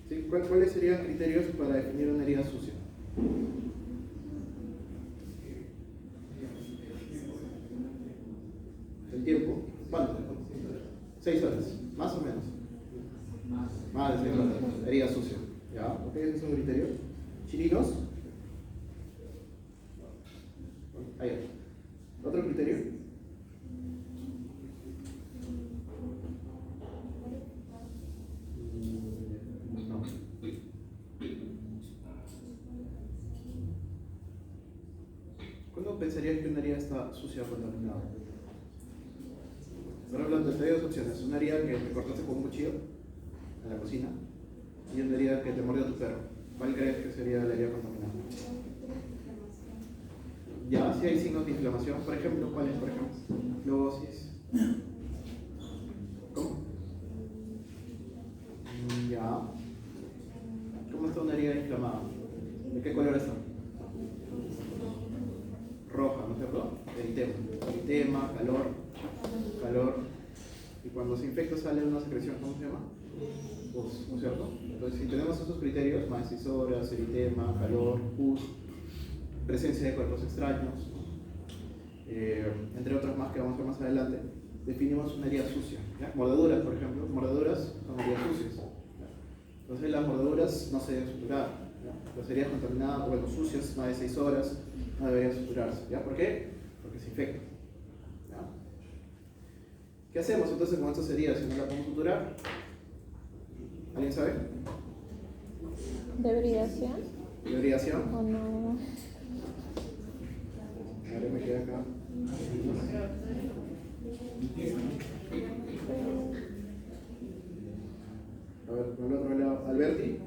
¿Sí? ¿Cuáles serían criterios para definir una herida sucia? 6 horas, más o menos. Más de 6 horas. Herida sucia. ¿Ya? ¿Ok? Ese es un criterio. Chirinos. Ahí. ¿Otro criterio? No. ¿Cuándo pensarías que una herida está sucia o contaminada? Por ejemplo, te doy dos opciones. Una herida que te cortaste con un cuchillo en la cocina y una herida que te mordió tu perro. ¿Cuál crees que sería la herida contaminada? Ya, si hay signos de inflamación, por ejemplo, ¿cuáles? Por ejemplo, fluorosis. ¿Cómo? Ya. ¿Cómo está una herida inflamada? ¿De qué color está? Roja, ¿no es cierto? Eritema, calor. Y cuando se infecta sale una secreción, ¿cómo se llama? Pus, ¿no es cierto? Entonces, si tenemos esos criterios, más de 6 horas, eritema, calor, pus, presencia de cuerpos extraños, entre otros más que vamos a ver más adelante, definimos una herida sucia. ¿Ya? Mordeduras, por ejemplo, mordeduras son heridas sucias. ¿Ya? Entonces las mordeduras no se deben suturar. ¿Ya? Las heridas contaminadas, bueno, sucias, más de 6 horas, no deberían suturarse. ¿Ya? ¿Por qué? Porque se infectan. ¿Ya? ¿Qué hacemos entonces con estas heridas si no las podemos suturar? ¿Alguien sabe? ¿Debridación? ¿Debridación? ¿O no? Ahora me queda acá. A ver, por el otro lado, Alberti.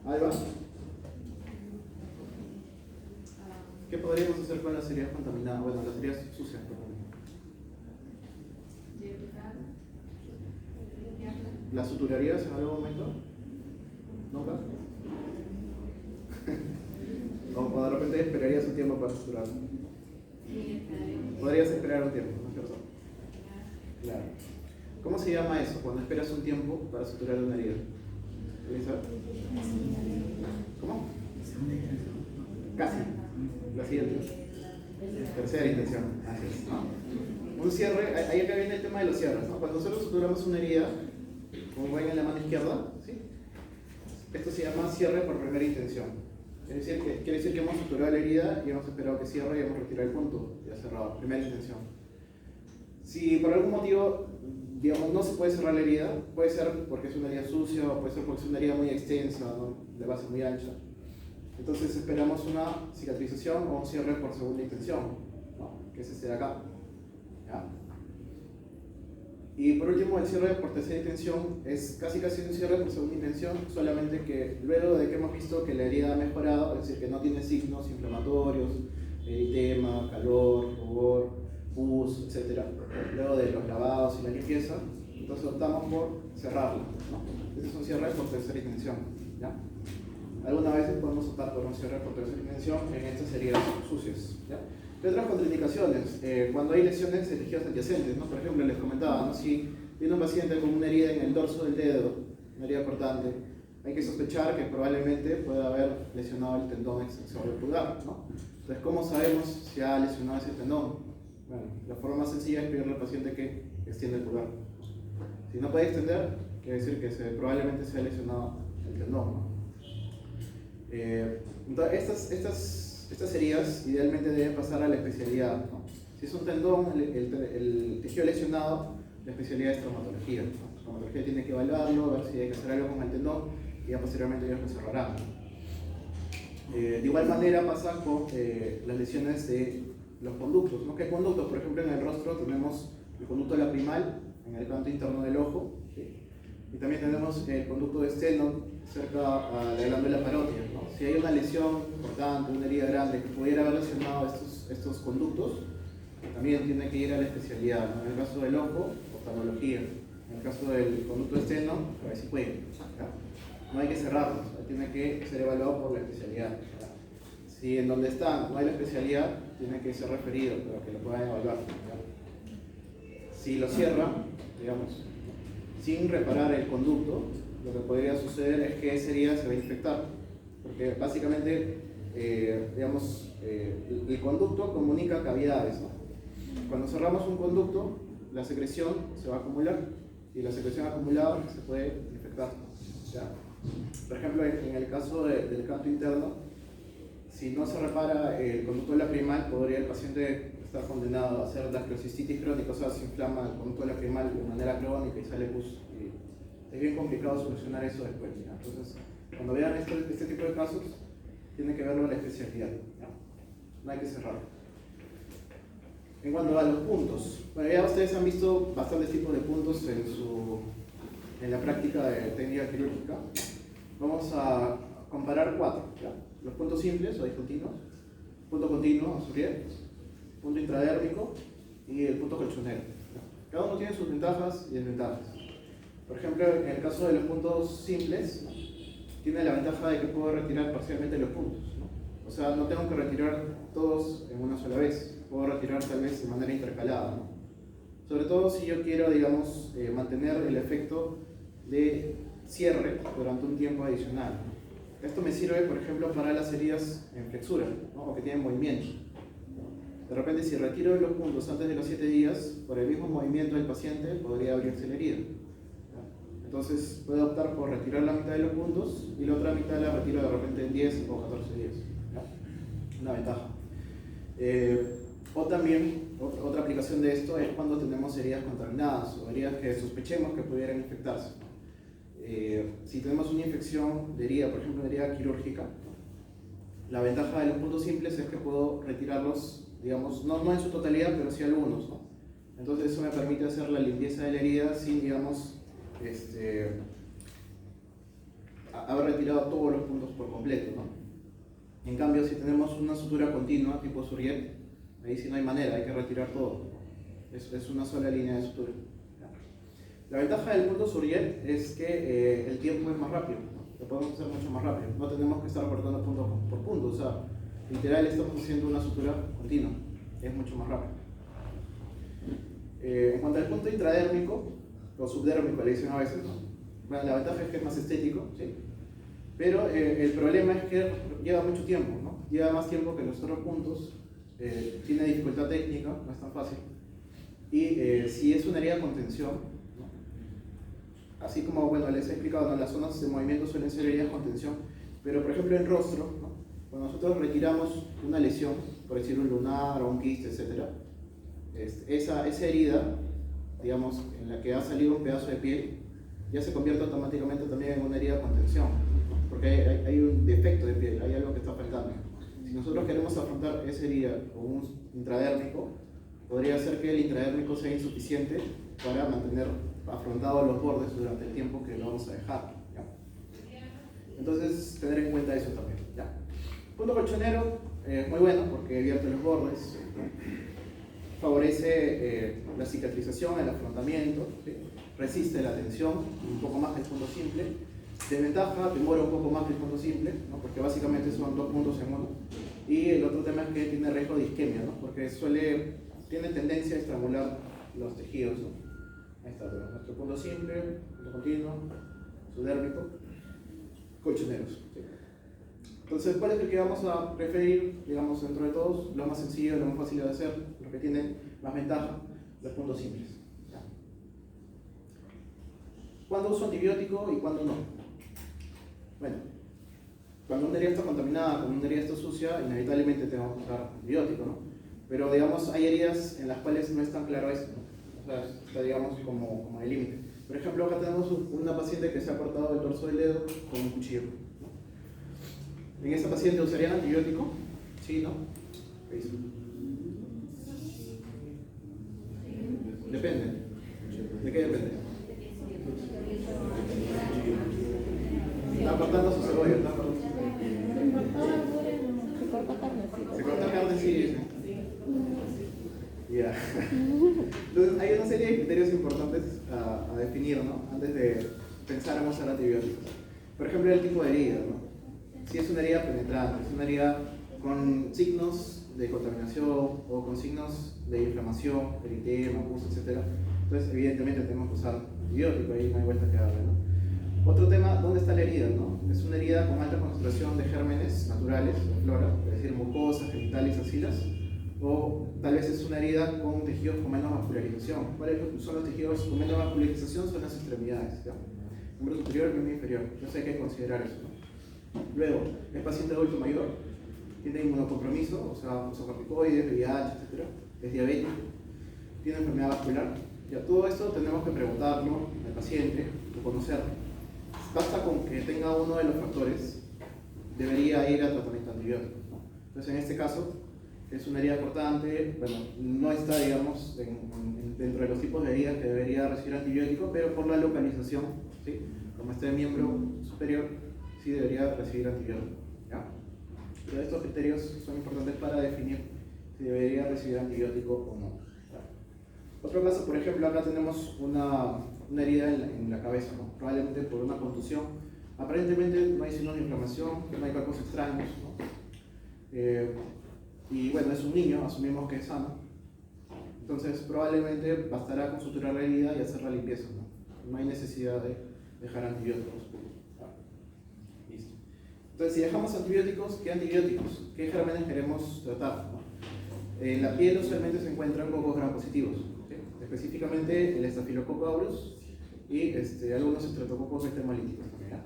Alba. ¿Qué podríamos hacer con las heridas contaminadas? Bueno, las heridas sucias, perdón. ¿Las suturarías en algún momento? ¿Nunca? O de repente esperarías un tiempo para suturar. Podrías esperar un tiempo, ¿no es cierto? Claro. ¿Cómo se llama eso? Cuando esperas un tiempo para suturar una herida. ¿Alguien sabe? ¿Cómo? Casi. La siguiente. Tercera intención. Así es, ¿no? Un cierre, ahí acá viene el tema de los cierres, ¿no? Cuando nosotros suturamos una herida, como ven en la mano izquierda, ¿sí? Esto se llama cierre por primera intención. Quiere decir que hemos suturado la herida y hemos esperado que cierre y hemos retirado el punto. Ya cerrado, primera intención. Si por algún motivo, digamos, no se puede cerrar la herida, puede ser porque es una herida sucia o puede ser porque es una herida muy extensa, ¿no? De base muy ancha. Entonces esperamos una cicatrización o un cierre por segunda intención, ¿no? Que es este de acá. ¿Ya? Y por último, el cierre por tercera intención es casi un cierre por segunda intención, solamente que luego de que hemos visto que la herida ha mejorado, es decir, que no tiene signos inflamatorios, eritema, calor, rubor, pus, etc. Luego de los lavados y la limpieza, entonces optamos por cerrarla, ¿no? Este es un cierre por tercera intención, ¿ya? Algunas veces podemos optar por un cierre por tercera intención en estas heridas sucias, ¿ya? ¿Qué otras contraindicaciones? Cuando hay lesiones de tejidos adyacentes, ¿no? Por ejemplo, les comentaba, ¿no? Si tiene un paciente con una herida en el dorso del dedo, una herida cortante, hay que sospechar que probablemente pueda haber lesionado el tendón extensor del pulgar, ¿no? Entonces, ¿cómo sabemos si ha lesionado ese tendón? Bueno, la forma más sencilla es pedirle al paciente que extienda el pulgar. Si no puede extender, quiere decir que probablemente se ha lesionado el tendón, ¿no? Entonces, estas heridas idealmente deben pasar a la especialidad, ¿no? Si es un tendón, el tejido lesionado, la especialidad es traumatología, ¿no? La traumatología tiene que evaluarlo, ver si hay que hacer algo con el tendón y ya posteriormente ellos lo cerrarán. De igual manera pasa con las lesiones de los conductos, ¿no? ¿Qué conductos? Por ejemplo, en el rostro tenemos el conducto lacrimal en el canto interno del ojo, ¿sí? Y también tenemos el conducto de Stenot cerca a la glándula parótida, ¿no? Si hay una lesión importante, una herida grande que pudiera haber lesionado estos conductos, también tiene que ir a la especialidad, ¿no? En el caso del ojo, oftalmología. En el caso del conducto de Stenot, a ver si puede, ¿ya? No hay que cerrarlos, tiene que ser evaluado por la especialidad, ¿ya? Si en donde está no hay la especialidad, tiene que ser referido para que lo puedan evaluar, ¿ya? Si lo cierra, digamos, sin reparar el conducto, lo que podría suceder es que esa herida se va a infectar, porque básicamente, digamos, el conducto comunica cavidades, ¿no? Cuando cerramos un conducto, la secreción se va a acumular y la secreción acumulada se puede infectar. ¿Ya? Por ejemplo, en el caso del canto interno, si no se repara el conducto lacrimal, podría el paciente estar condenado a hacer dacrocistitis crónica, o sea, se inflama el conducto lacrimal de manera crónica y sale pus. Y es bien complicado solucionar eso después. ¿Ya? Entonces, cuando vean este tipo de casos, tienen que verlo en la especialidad. ¿Ya? No hay que cerrarlo. En cuanto a los puntos, bueno, ya ustedes han visto bastantes tipos de puntos en la práctica de técnica quirúrgica. Vamos a comparar 4. ¿Ya? Los puntos simples o discontinuos, punto continuo, Souriet, punto intradérmico y el punto colchonero. ¿Ya? Cada uno tiene sus ventajas y desventajas. Por ejemplo, en el caso de los puntos simples, tiene la ventaja de que puedo retirar parcialmente los puntos, ¿no? O sea, no tengo que retirar todos en una sola vez. Puedo retirar tal vez de manera intercalada, ¿no? Sobre todo si yo quiero, digamos, mantener el efecto de cierre durante un tiempo adicional, ¿no? Esto me sirve, por ejemplo, para las heridas en flexura, ¿no? O que tienen movimiento. De repente, si retiro los puntos antes de los 7 días, por el mismo movimiento del paciente, podría abrirse la herida. Entonces, puedo optar por retirar la mitad de los puntos y la otra mitad la retiro de repente en 10 o 14 días. ¿Ya? Una ventaja. O también, otra aplicación de esto es cuando tenemos heridas contaminadas o heridas que sospechemos que pudieran infectarse. Si tenemos una infección de herida, por ejemplo, una herida quirúrgica, la ventaja de los puntos simples es que puedo retirarlos, digamos, no en su totalidad, pero sí algunos, ¿no? Entonces eso me permite hacer la limpieza de la herida sin, digamos, haber retirado todos los puntos por completo, ¿no? En cambio, si tenemos una sutura continua, tipo Souriet, ahí sí no hay manera, hay que retirar todo. Es una sola línea de sutura. La ventaja del punto Souriet es que el tiempo es más rápido, ¿no? Lo podemos hacer mucho más rápido. No tenemos que estar cortando punto por punto, o sea, literal estamos haciendo una sutura continua. Es mucho más rápido. En cuanto al punto intradérmico, o subdérmico le dicen a veces, ¿no? Bueno, la ventaja es que es más estético, ¿sí? Pero el problema es que lleva mucho tiempo, ¿no? Lleva más tiempo que los otros puntos, tiene dificultad técnica, no es tan fácil. Y si es una herida con tensión, ¿no? Así como, bueno, les he explicado, ¿no? Las zonas de movimiento suelen ser heridas con tensión, pero por ejemplo en rostro, ¿no? Cuando nosotros retiramos una lesión, por decir un lunar o un quiste, etc., esa herida, digamos, en la que ha salido un pedazo de piel, ya se convierte automáticamente también en una herida con tensión, porque hay un defecto de piel, hay algo que está faltando. Si nosotros queremos afrontar esa herida con un intradérmico, podría ser que el intradérmico sea insuficiente para mantener afrontados los bordes durante el tiempo que lo vamos a dejar, ¿ya? Entonces, tener en cuenta eso también, ¿ya? Punto colchonero, muy bueno porque vierte los bordes, ¿no? Favorece la cicatrización, el afrontamiento, ¿sí? Resiste la tensión un poco más que el punto simple. Desventaja, demora un poco más que el punto simple, ¿no? Porque básicamente son 2 puntos en uno. Y el otro tema es que tiene riesgo de isquemia, ¿no? Porque tiene tendencia a estrangular los tejidos, ¿no? Ahí está, nuestro punto simple, punto continuo, subdérmico, colchoneros, ¿sí? Entonces, ¿cuál es el que vamos a preferir, digamos, dentro de todos? Lo más sencillo, lo más fácil de hacer, lo que tiene más ventaja, los puntos simples. ¿Ya? ¿Cuándo uso antibiótico y cuándo no? Bueno, cuando una herida está contaminada, cuando una herida está sucia, inevitablemente tenemos que usar antibiótico, ¿no? Pero, digamos, hay heridas en las cuales no es tan claro esto, ¿no? O sea, está, digamos, como el límite. Por ejemplo, acá tenemos una paciente que se ha cortado el dorso del dedo con un cuchillo. ¿En esta paciente usarían antibiótico? ¿Sí, no? Depende. ¿De qué depende? Está cortando su cebolla, está cortando. Se corta carnecita. Se corta carne, sí. Ya. Entonces, hay una serie de criterios importantes a definir, ¿no? Antes de pensar en usar antibióticos. Por ejemplo, el tipo de herida, ¿no? Si es una herida penetrante, es una herida con signos de contaminación o con signos de inflamación, eritema, pus, etc. Entonces, evidentemente, tenemos que usar antibiótico, ahí no hay vuelta que darle, ¿no? Otro tema, ¿dónde está la herida, no? Es una herida con alta concentración de gérmenes naturales, de flora, es decir, mucosas, genitales, axilas, O tal vez es una herida con tejidos con menos vascularización. ¿Cuáles son los tejidos con menos vascularización? Son las extremidades, ¿ya? Miembro superior y miembro inferior. Entonces hay que considerar eso, ¿no? Luego, el paciente adulto mayor tiene inmunocompromiso, o sea, usa corticoides, VIH, etc. Es diabético, tiene enfermedad vascular. Ya todo esto tenemos que preguntarlo al paciente o conocerlo. Basta con que tenga uno de los factores, debería ir a tratamiento antibiótico, ¿no? Entonces, en este caso, es una herida cortante, bueno, no está, digamos, dentro de los tipos de heridas que debería recibir antibiótico, pero por la localización, ¿sí? Como este miembro superior, sí debería recibir antibiótico, ¿ya? Pero estos criterios son importantes para definir si debería recibir antibiótico o no, ¿ya? Otro caso, por ejemplo, acá tenemos una herida en la cabeza, ¿no? Probablemente por una contusión. Aparentemente no hay signos de inflamación, no hay cuerpos extraños, ¿no? Y bueno, es un niño, asumimos que es sano. Entonces probablemente bastará con suturar la herida y hacer la limpieza, ¿no? No hay necesidad de dejar antibióticos. Listo. Entonces, si dejamos antibióticos, ¿qué antibióticos? ¿Qué gérmenes queremos tratar, ¿no? En la piel usualmente se encuentran cocos gram positivos, ¿sí? Específicamente el Staphylococcus aureus y algunos estreptococos bacteremolíticos también, ¿ya?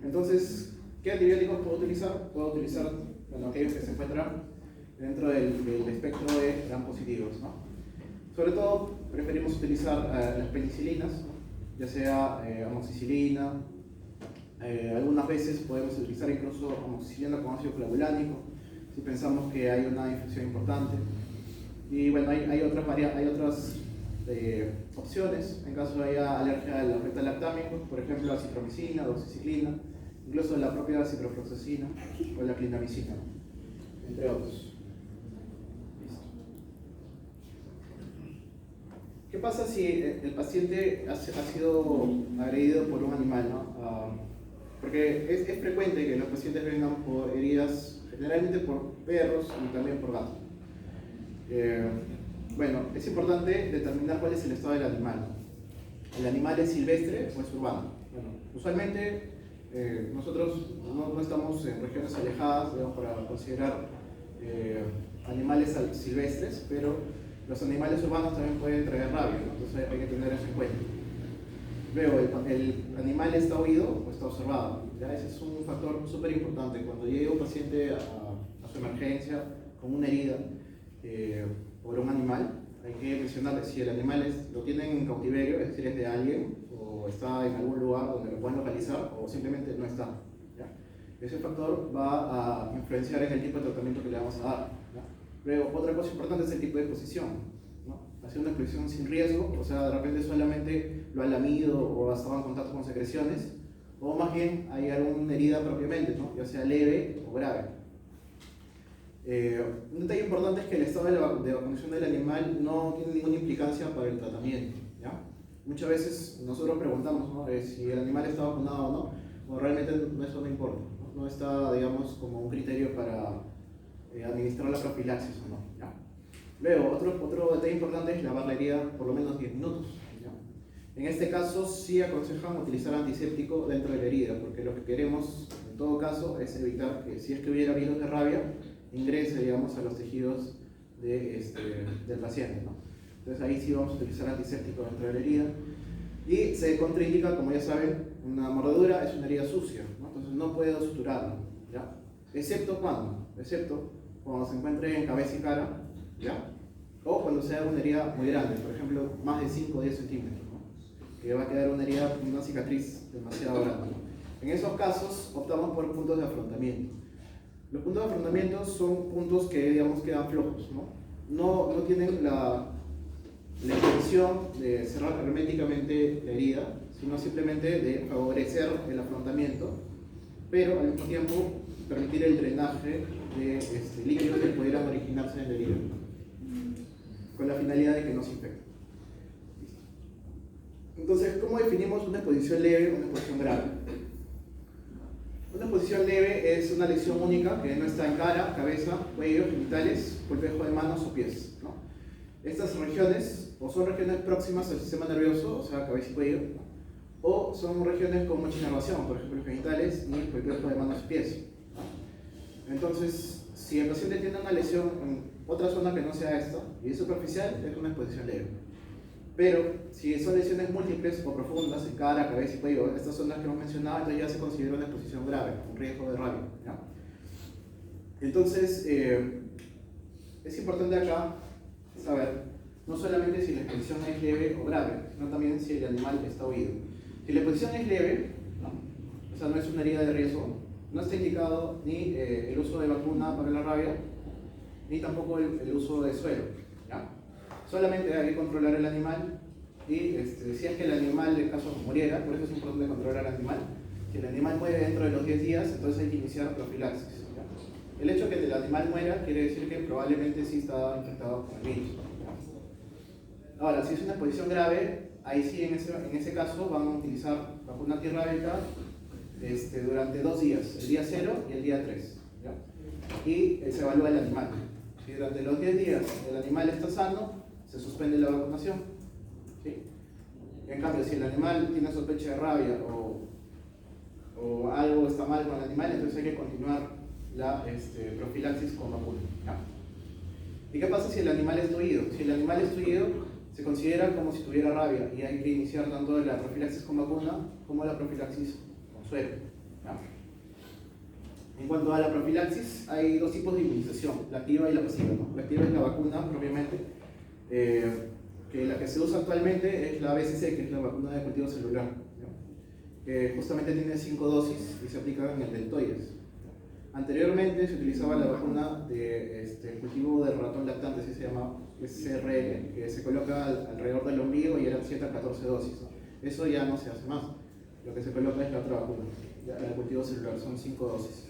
Entonces, ¿qué antibióticos puedo utilizar? Puedo utilizar, bueno, aquellos que se encuentran dentro del espectro de gram positivos, ¿no? Sobre todo preferimos utilizar las penicilinas, ¿no? Ya sea amoxicilina, algunas veces podemos utilizar incluso amoxicilina con ácido clavulánico si pensamos que hay una infección importante. Y bueno, hay otras opciones en caso de haya alergia al beta-lactámicos, por ejemplo acitromicina, doxiciclina, incluso la propia ciprofloxacina o la clindamicina, ¿no? Entre otros. ¿Qué pasa si el paciente ha sido agredido por un animal, ¿no? Porque es frecuente que los pacientes vengan por heridas, generalmente por perros y también por gatos. Bueno, es importante determinar cuál es el estado del animal. ¿El animal es silvestre o es urbano? Bueno, usualmente nosotros no estamos en regiones alejadas, digamos, para considerar animales silvestres, pero los animales urbanos también pueden traer rabia, ¿no? Entonces hay que tener eso en cuenta. Luego, ¿el animal está huido o está observado? ¿Ya? Ese es un factor súper importante. Cuando llega un paciente a su emergencia con una herida por un animal, hay que mencionarle si el animal lo tienen en cautiverio, es decir, es de alguien, o está en algún lugar donde lo puedan localizar, o simplemente no está, ¿ya? Ese factor va a influenciar en el tipo de tratamiento que le vamos a dar, ¿ya? Luego, otra cosa importante es el tipo de exposición, ¿no? Hacer una exposición sin riesgo, o sea, de repente solamente lo ha lamido o ha estado en contacto con secreciones, o más bien hay alguna herida propiamente, ¿no? Ya sea leve o grave. Un detalle importante es que el estado de vacunación del animal no tiene ninguna implicancia para el tratamiento, ¿ya? Muchas veces nosotros preguntamos, ¿no? Si el animal está vacunado o no, o realmente eso no importa, ¿no? No está, digamos, como un criterio para administrar la profilaxis o no, ¿ya? Luego, otro detalle importante es lavar la herida por lo menos 10 minutos, ¿ya? En este caso, sí aconsejan utilizar antiséptico dentro de la herida, porque lo que queremos, en todo caso, es evitar que, si es que hubiera virus de rabia, ingrese, digamos, a los tejidos del paciente, ¿no? Entonces ahí sí vamos a utilizar antiséptico dentro de la herida. Y se contraindica, como ya saben, una mordedura es una herida sucia, ¿no? Entonces no puedo suturarla, ¿ya? Excepto cuando se encuentre en cabeza y cara, ¿ya? O cuando sea una herida muy grande, por ejemplo, más de 5 o 10 centímetros, ¿no? Que va a quedar una herida, una cicatriz demasiado grande, ¿no? En esos casos optamos por puntos de afrontamiento. Los puntos de afrontamiento son puntos que, digamos, quedan flojos, ¿no? No tienen la intención de cerrar herméticamente la herida, sino simplemente de favorecer el afrontamiento, pero al mismo tiempo permitir el drenaje de líquidos que pudieran originarse en la herida, con la finalidad de que no se infecte. Entonces, ¿cómo definimos una exposición leve o una exposición grave? Una exposición leve es una lesión única que no está en cara, cabeza, cuello, genitales, golpejo de manos o pies, ¿no? Estas regiones o son regiones próximas al sistema nervioso, o sea, cabeza y cuello, ¿no? O son regiones con mucha inervación, por ejemplo, genitales y golpejo de manos y pies, ¿no? Entonces, si el paciente tiene una lesión otra zona que no sea esta y es superficial, es una exposición leve. Pero si son lesiones múltiples o profundas en cara, cabeza y cuello, estas zonas que hemos mencionado, entonces ya se considera una exposición grave, un riesgo de rabia, ¿ya? Entonces, es importante acá saber no solamente si la exposición es leve o grave, sino también si el animal está huido. Si la exposición es leve, ¿no? O sea, no es una herida de riesgo, no está indicado ni el uso de vacuna para la rabia, ni tampoco el uso de suero, ¿ya? Solamente hay que controlar el animal y si es que el animal, en caso muriera, por eso es importante controlar al animal. Si el animal muere dentro de los 10 días, entonces hay que iniciar profilaxis, ¿ya? El hecho de que el animal muera quiere decir que probablemente sí está infectado con el virus, ¿ya? Ahora, si es una exposición grave, ahí sí en ese caso van a utilizar vacuna antirrábica durante 2 días, el día 0 y el día 3, ¿ya? Y se evalúa el animal. Si durante los 10 días el animal está sano, se suspende la vacunación, ¿sí? En cambio, si el animal tiene sospecha de rabia o algo está mal con el animal, entonces hay que continuar la profilaxis con vacuna, ¿ya? ¿Y qué pasa si el animal es huido? Si el animal es huido, se considera como si tuviera rabia y hay que iniciar tanto la profilaxis con vacuna como la profilaxis con suero, ¿ya? En cuanto a la profilaxis, hay 2 tipos de inmunización, la activa y la pasiva, ¿no? La activa es la vacuna propiamente, que la que se usa actualmente es la BCC, que es la vacuna de cultivo celular, ¿no? Que justamente tiene 5 dosis y se aplica en el deltoides. Anteriormente se utilizaba la vacuna de cultivo del ratón lactante, así se llama SRL, que se coloca alrededor del ombligo y eran 7 a 14 dosis, ¿no? Eso ya no se hace más, lo que se coloca es la otra vacuna, la de cultivo celular, son 5 dosis.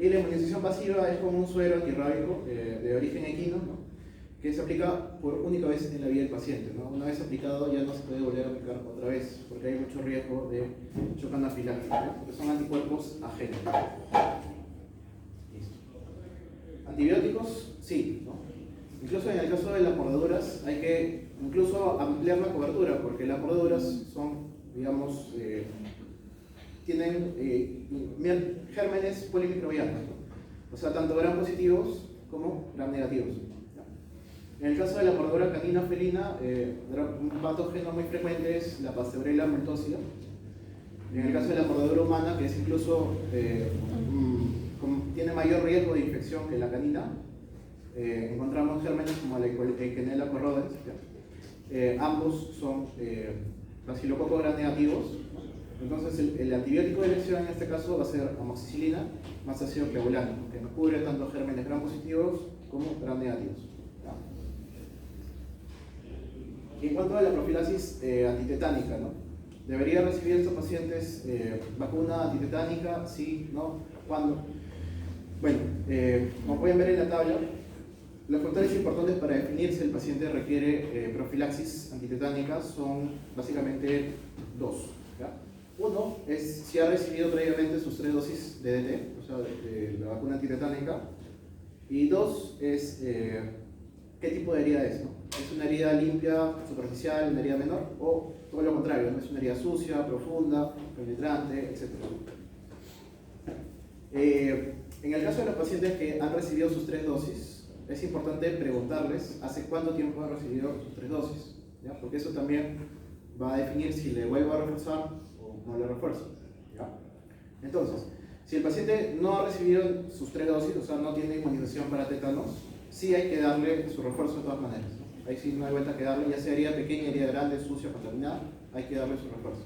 Y la inmunización pasiva es como un suero antirrábico de origen equino, ¿no? Que se aplica por única vez en la vida del paciente, ¿no? Una vez aplicado ya no se puede volver a aplicar otra vez, porque hay mucho riesgo de shock anafiláctico, ¿no? Porque son anticuerpos ajenos. Listo. Antibióticos, sí, ¿no? Incluso en el caso de las mordeduras hay que incluso ampliar la cobertura, porque las mordeduras son, digamos, tienen gérmenes polimicrobianos, ¿no? O sea, tanto gram positivos como gram negativos. En el caso de la mordedura canina felina, un patógeno muy frecuente es la Pasteurella multocida. En el caso de la mordedura humana, que es incluso tiene mayor riesgo de infección que la canina, encontramos gérmenes como la Eichenella corrodens. Ambos son Bacillococos gram negativos. Entonces el antibiótico de elección en este caso va a ser amoxicilina más ácido clavulano, que nos cubre tanto gérmenes gram positivos como gram negativos. Y en cuanto a la profilaxis antitetánica, ¿no? ¿Debería recibir estos pacientes vacuna antitetánica? Sí, ¿no? ¿Cuándo? Bueno, como pueden ver en la tabla, los factores importantes para definir si el paciente requiere profilaxis antitetánica son básicamente 2, ¿ya? Uno es si ha recibido previamente sus 3 dosis de DT, o sea, de la vacuna antitetánica. Y 2 es qué tipo de herida es, ¿no? ¿Es una herida limpia, superficial, una herida menor? O todo lo contrario, ¿no? Es una herida sucia, profunda, penetrante, etc. En el caso de los pacientes que han recibido sus 3 dosis, es importante preguntarles hace cuánto tiempo han recibido sus 3 dosis, ¿ya? Porque eso también va a definir si le vuelvo a reforzar o no le refuerzo, ¿ya? Entonces, si el paciente no ha recibido sus 3 dosis, o sea, no tiene inmunización para tétanos, sí hay que darle su refuerzo de todas maneras, ¿no? Ahí sí no hay vuelta que darle, ya sea herida pequeña, herida grande, sucia, contaminada, hay que darle su refuerzo.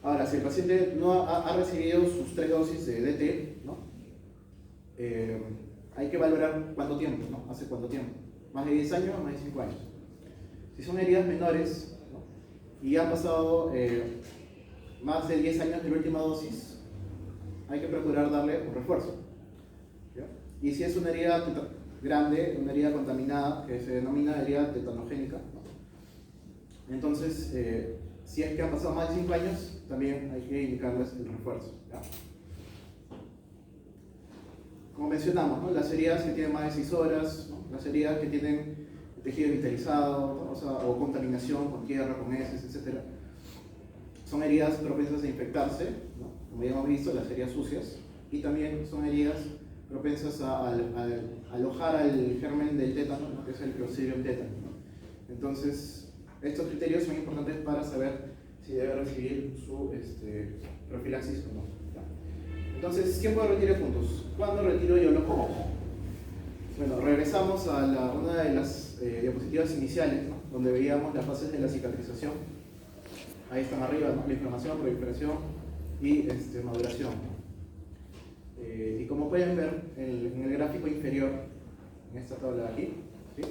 Ahora, si el paciente no ha recibido sus 3 dosis de DT, ¿no? Hay que valorar cuánto tiempo, ¿no? ¿Hace cuánto tiempo? ¿Más de 10 años o más de 5 años? Si son heridas menores, ¿no? Y han pasado más de 10 años de la última dosis, hay que procurar darle un refuerzo, ¿ya? Y si es una herida grande, una herida contaminada, que se denomina herida tetanogénica, ¿no? Entonces, si es que han pasado más de 5 años, también hay que indicarles el refuerzo, ¿ya? Como mencionamos, ¿no? Las heridas que tienen más de 6 horas, ¿no? Las heridas que tienen tejido vitalizado, ¿no? O contaminación con tierra, con heces, etc. Son heridas propensas a infectarse, ¿no? Como ya hemos visto, las heridas sucias, y también son heridas propensas a alojar al germen del tétano, ¿no? Que es el Clostridium tetani, ¿no? Entonces, estos criterios son importantes para saber si debe recibir su profilaxis o no. ¿Ya? Entonces, ¿quién puede retirar puntos? ¿Cuándo retiro yo los puntos? Bueno, regresamos a una de las diapositivas iniciales, ¿no? Donde veíamos las fases de la cicatrización. Ahí están arriba, ¿no? La inflamación, proliferación y maduración. Y como pueden ver en el gráfico inferior, en esta tabla de aquí, ¿sí?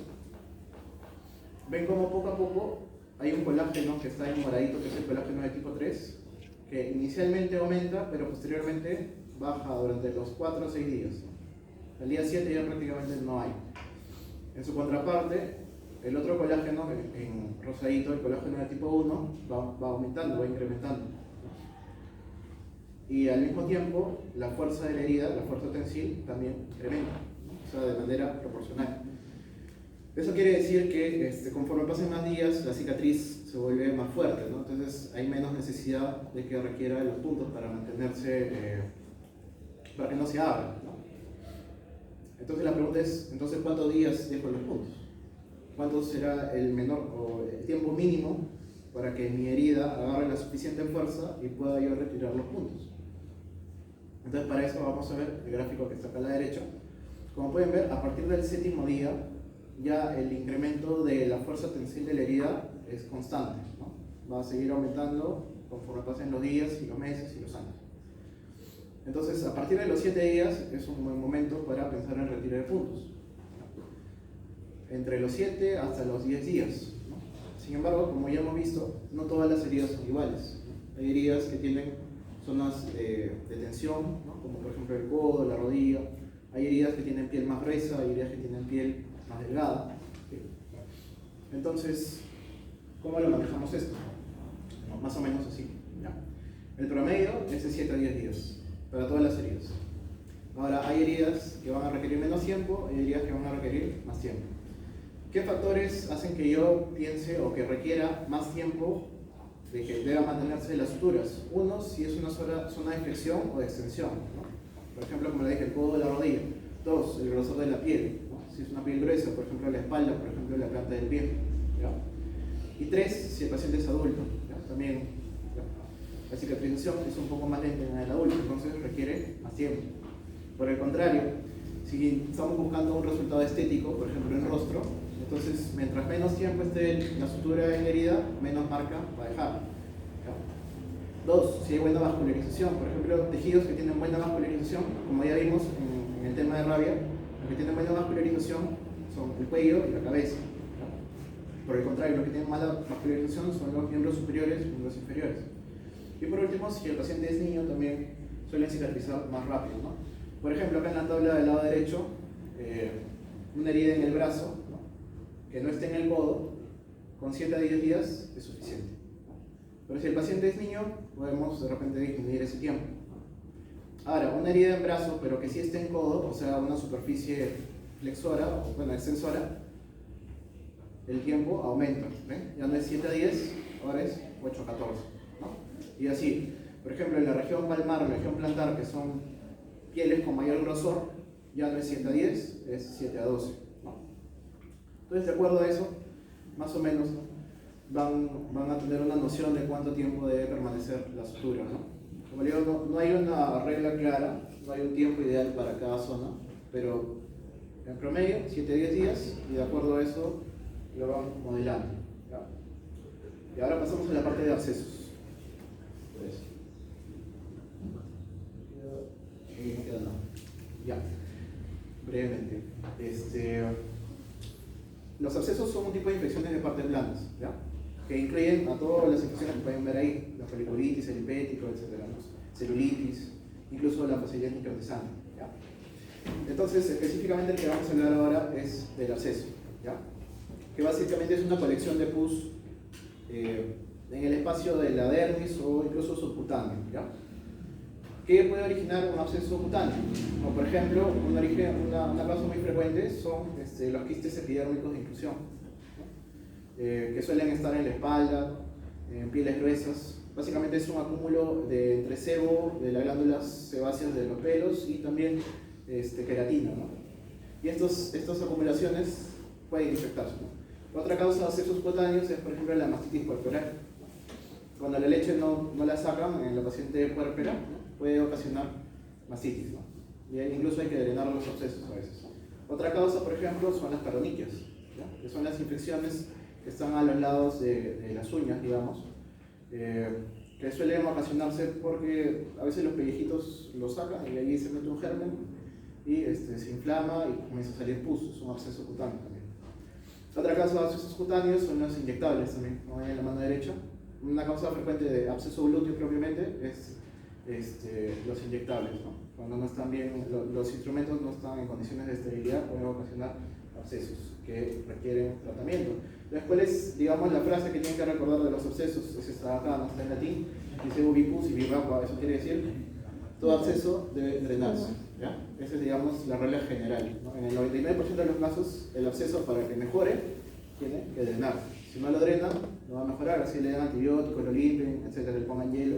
Ven como poco a poco hay un colágeno que está en moradito, que es el colágeno de tipo 3, que inicialmente aumenta, pero posteriormente baja durante los 4 o 6 días. Al día 7 ya prácticamente no hay. En su contraparte, el otro colágeno, en rosadito, el colágeno de tipo 1, va aumentando, va incrementando. Y al mismo tiempo, la fuerza de la herida, la fuerza tensil, también incrementa, o sea, de manera proporcional. Eso quiere decir que conforme pasen más días, la cicatriz se vuelve más fuerte, ¿no? Entonces hay menos necesidad de que requiera los puntos para mantenerse, para que no se abra, ¿no? Entonces la pregunta es, entonces, ¿cuántos días dejo los puntos? ¿Cuánto será el menor o el tiempo mínimo para que mi herida agarre la suficiente fuerza y pueda yo retirar los puntos? Entonces, para eso vamos a ver el gráfico que está acá a la derecha. Como pueden ver, a partir del 7º día, ya el incremento de la fuerza tensil de la herida es constante, ¿no? Va a seguir aumentando conforme pasen los días y los meses y los años. Entonces, a partir de los 7 días es un buen momento para pensar en retiro de puntos. Entre los 7 hasta los 10 días, ¿no? Sin embargo, como ya hemos visto, no todas las heridas son iguales, ¿no? Hay heridas que tienen zonas de tensión, ¿no? Como por ejemplo el codo, la rodilla. Hay heridas que tienen piel más gruesa, hay heridas que tienen piel más delgada, ¿sí? Entonces, ¿cómo lo manejamos esto? No, más o menos así, ¿ya? El promedio es de 7 a 10 días para todas las heridas. Ahora, hay heridas que van a requerir menos tiempo, hay heridas que van a requerir más tiempo. ¿Qué factores hacen que yo piense o que requiera más tiempo de que deba mantenerse las suturas? Uno, si es una zona de flexión o de extensión, ¿no? Por ejemplo, como le dije, el codo de la rodilla. Dos, el grosor de la piel, ¿no? Si es una piel gruesa, por ejemplo, la espalda, por ejemplo, la planta del pie, ¿ya? Y tres, si el paciente es adulto, ¿ya? También, ¿ya? La cicatrización es un poco más lenta en el adulto, entonces requiere más tiempo. Por el contrario, si estamos buscando un resultado estético, por ejemplo, en rostro, entonces mientras menos tiempo esté la sutura en la herida, menos marca va a dejar, ¿ya? Dos, si hay buena vascularización, por ejemplo, tejidos que tienen buena vascularización, como ya vimos en el tema de rabia, los que tienen buena vascularización son el cuello y la cabeza, ¿ya? Por el contrario, los que tienen mala vascularización son los miembros superiores y miembros inferiores. Y por último, si el paciente es niño, también suelen cicatrizar más rápido, ¿no? Por ejemplo, acá en la tabla del lado derecho, una herida en el brazo, ¿no? Que no esté en el codo, con 7 a 10 días es suficiente. Pero si el paciente es niño, podemos de repente disminuir ese tiempo. Ahora, una herida en brazo, pero que sí esté en codo, o sea, una superficie flexora, o bueno, extensora, el tiempo aumenta, ¿ven? Ya no es 7 a 10, ahora es 8 a 14, ¿no? Y así, por ejemplo, en la región palmar, la región plantar, que son pieles con mayor grosor, ya no es 7 a 10, es 7 a 12, ¿no? Entonces, de acuerdo a eso, más o menos, ¿no? van a tener una noción de cuánto tiempo debe permanecer la sutura, ¿no? Como digo, no hay una regla clara, no hay un tiempo ideal para cada zona, pero en promedio 7 a 10 días, y de acuerdo a eso lo van modelando, ¿ya? Y ahora pasamos a la parte de abscesos. Pues, ya, brevemente. Los abscesos son un tipo de infecciones de partes blandas, ¿ya? Que incluyen a todas las infecciones que pueden ver ahí, la foliculitis, el hepático, etc., ¿no? Celulitis, incluso la facilidad de sangre, ¿ya? Entonces, específicamente el que vamos a hablar ahora es del absceso, ¿ya? Que básicamente es una colección de pus en el espacio de la dermis o incluso subcutáneo, ¿ya? ¿Qué puede originar un absceso cutáneo? Como por ejemplo, una causa muy frecuente son los quistes epidérmicos de inclusión, ¿no? Que suelen estar en la espalda, en pieles gruesas. Básicamente es un acúmulo entre sebo de las glándulas sebáceas de los pelos y también queratina, ¿no? Y estas acumulaciones pueden infectarse, ¿no? Otra causa de abscesos cutáneos es, por ejemplo, la mastitis puerperal. Cuando la leche no la sacan en la paciente puérpera, ¿no? Puede ocasionar mastitis, ¿no? Y incluso hay que drenar los abscesos a veces. Otra causa, por ejemplo, son las paroniquias, ¿no? Que son las infecciones que están a los lados de las uñas, digamos, que suelen ocasionarse porque a veces los pellejitos lo sacan y allí se mete un germen y se inflama y comienza a salir pus, es un absceso cutáneo también. Otra causa de abscesos cutáneos son los inyectables también, como ven en la mano derecha. Una causa frecuente de absceso glúteo propiamente es los inyectables, ¿no? Cuando no están bien, los instrumentos no están en condiciones de esterilidad, pueden ocasionar abscesos que requieren tratamiento. Entonces, ¿cuál es, digamos, la frase que tienen que recordar de los abscesos? Es esta acá, no está en latín, dice ubicus y vivacua, eso quiere decir todo absceso debe drenarse, ¿ya? Esa es, digamos, la regla general, ¿no? En el 99% de los casos, el absceso para que mejore tiene que drenarse. Si no lo drenan, no va a mejorar, así le dan antibióticos, lo limpian, etcétera, le pongan hielo,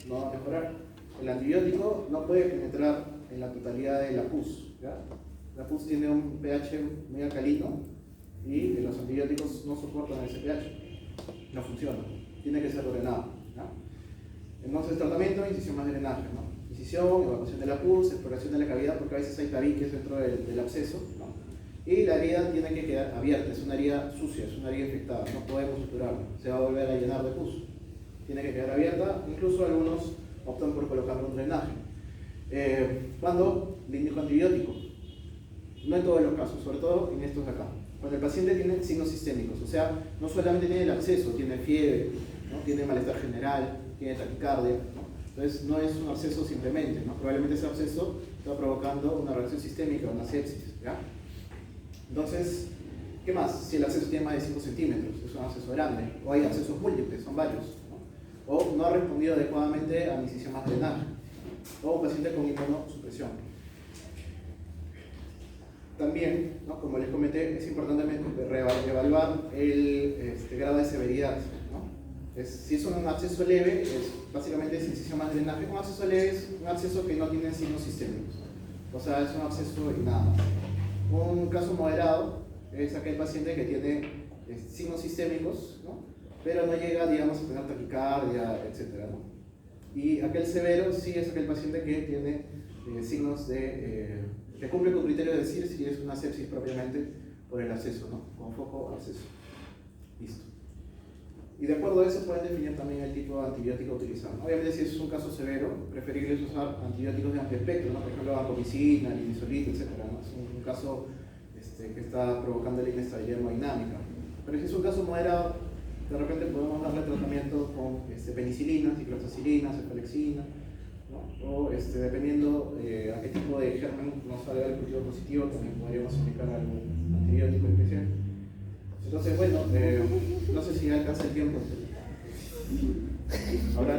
no va a mejorar. El antibiótico no puede penetrar en la totalidad de la pus, ¿ya? La pus tiene un pH muy alcalino y los antibióticos no soportan ese pH, no funciona, tiene que ser drenado, ¿ya? Entonces, tratamiento, incisión más drenaje, ¿no? Incisión, evacuación de la pus, exploración de la cavidad, porque a veces hay tabiques dentro del absceso, ¿no? Y la herida tiene que quedar abierta, es una herida sucia, es una herida infectada, no podemos suturarla, se va a volver a llenar de pus. Tiene que quedar abierta, incluso algunos optan por colocar un drenaje. ¿Cuándo? Le indico antibiótico. No en todos los casos, sobre todo en estos de acá. Cuando el paciente tiene signos sistémicos, o sea, no solamente tiene el absceso, tiene fiebre, ¿no? Tiene malestar general, tiene taquicardia, ¿no? Entonces no es un absceso simplemente, ¿no? Probablemente ese absceso está provocando una reacción sistémica, una sepsis, ¿ya? Entonces, ¿qué más? Si el absceso tiene más de 5 centímetros, es un absceso grande, o hay abscesos múltiples, son varios, ¿no? O no ha respondido adecuadamente a mi incisión más drenaje, o un paciente con inmunosupresión. También, ¿no? Como les comenté, es importante evaluar el grado de severidad, ¿no? Si es un absceso leve, básicamente es incisión más drenaje. Un absceso leve es un absceso que no tiene signos sistémicos, o sea, es un absceso y nada más. Un caso moderado es aquel paciente que tiene signos sistémicos, ¿no? Pero no llega, digamos, a tener taquicardia, etc., ¿no? Y aquel severo sí es aquel paciente que tiene signos que cumple con criterios de decir si es una sepsis propiamente por el absceso, ¿no? Con foco absceso. Listo. Y de acuerdo a eso pueden definir también el tipo de antibiótico a utilizar, ¿no? Obviamente, si es un caso severo, preferible es usar antibióticos de amplio espectro, ¿no? Por ejemplo, vancomicina, linezolid, etc., ¿no? Es un caso que está provocando la inestabilidad hemodinámica. Pero si es un caso moderado, de repente podemos darle tratamiento con penicilina, cicloxacilina, cefalexina, ¿no? O dependiendo a qué tipo de germen nos salga el cultivo positivo, también podríamos aplicar algún antibiótico especial. Entonces, bueno, no sé si alcanza el tiempo. Ahora,